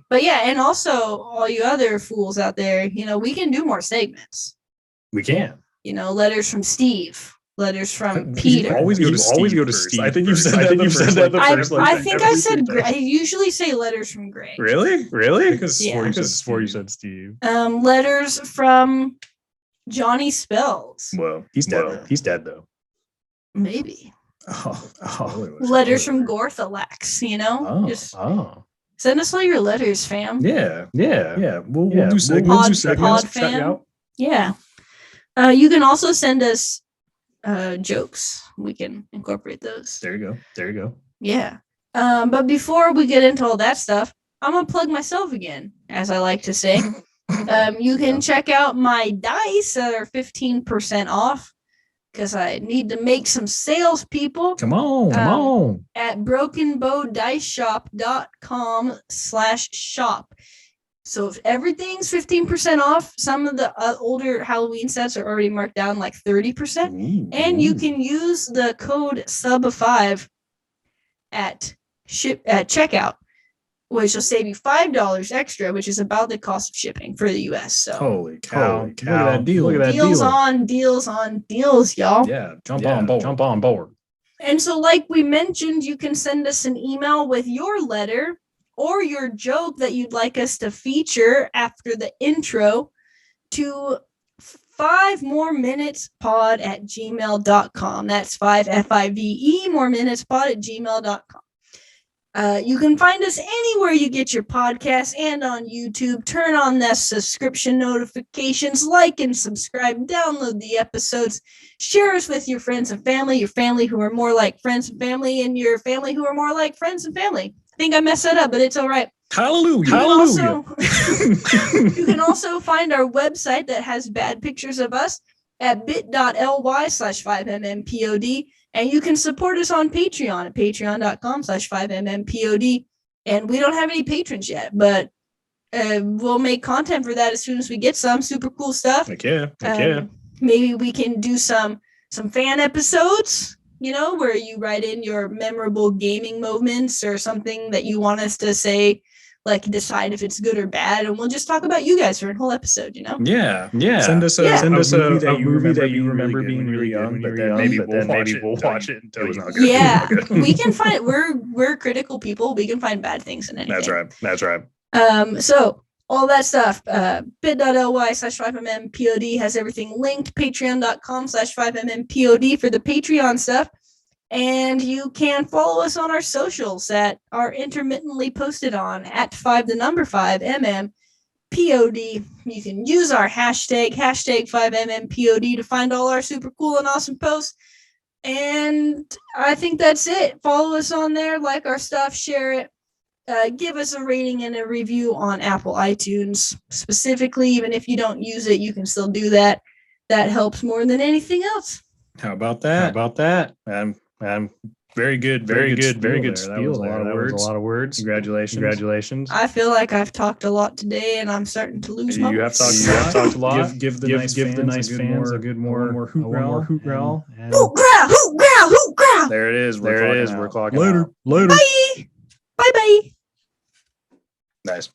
But yeah, and also all you other fools out there, we can do more segments. We can. Letters from Steve. Letters from Peter. Always go to Steve. I think you've said that the first. I think I said Gray. I usually say letters from Gray. Really? Because before you said Steve. Letters from Johnny Spells. Well, he's dead. He's dead though. Maybe. Oh. Letters from Gorthalax. Just send us all your letters, fam. Yeah. We'll do segments. Pod fam. Yeah. You can also send us jokes. We can incorporate those. There you go. Yeah. But before we get into all that stuff, I'm gonna plug myself again, as I like to say. You can check out my dice that are 15% off, because I need to make some sales, people. Come on. At brokenbowdiceshop.com/shop. So if everything's 15% off, some of the older Halloween sets are already marked down like 30%. And you can use the code SUB5 at checkout which will save you $5 extra, which is about the cost of shipping for the US. So Holy cow. Look at that deal. Look at that deals deal. on deals, y'all. Yeah, jump on board. And so, like we mentioned, you can send us an email with your letter or your joke that you'd like us to feature after the intro to 5moreminutespod@gmail.com. That's 5 more minutes pod@gmail.com. You can find us anywhere you get your podcasts and on YouTube. Turn on the subscription notifications, like and subscribe, download the episodes, share us with your friends and family, your family who are more like friends and family, and your family who are more like friends and family. I think I messed that up, but it's all right. Hallelujah. You can also find our website that has bad pictures of us at bit.ly/5mmpod. And you can support us on Patreon at patreon.com/5mmpod. And we don't have any patrons yet, but we'll make content for that as soon as we get some super cool stuff. Heck yeah. Maybe we can do some fan episodes, where you write in your memorable gaming moments or something that you want us to say, like decide if it's good or bad, and we'll just talk about you guys for a whole episode, Yeah. Send us a movie that you remember being really young, but then maybe we'll watch it until it was not good. Yeah, we can find we're critical people. We can find bad things in anything. That's right. So all that stuff, bit.ly/5mmpod has everything linked. Patreon.com/5mmpod for the Patreon stuff. And you can follow us on our socials that are intermittently posted on at 5MMPOD. You can use our hashtag 5MMPOD to find all our super cool and awesome posts. And I think that's it. Follow us on there, like our stuff, share it. Give us a rating and a review on Apple iTunes. Specifically, even if you don't use it, you can still do that. That helps more than anything else. How about that? Very good spiel. That was a lot of words. Congratulations. I feel like I've talked a lot today, and I'm starting to lose my. You have talked a lot. Give the nice fans a good more hoot growl. Hoot growl! Hoot growl! There it is. We're clocking Later. out. Bye. Bye. Nice.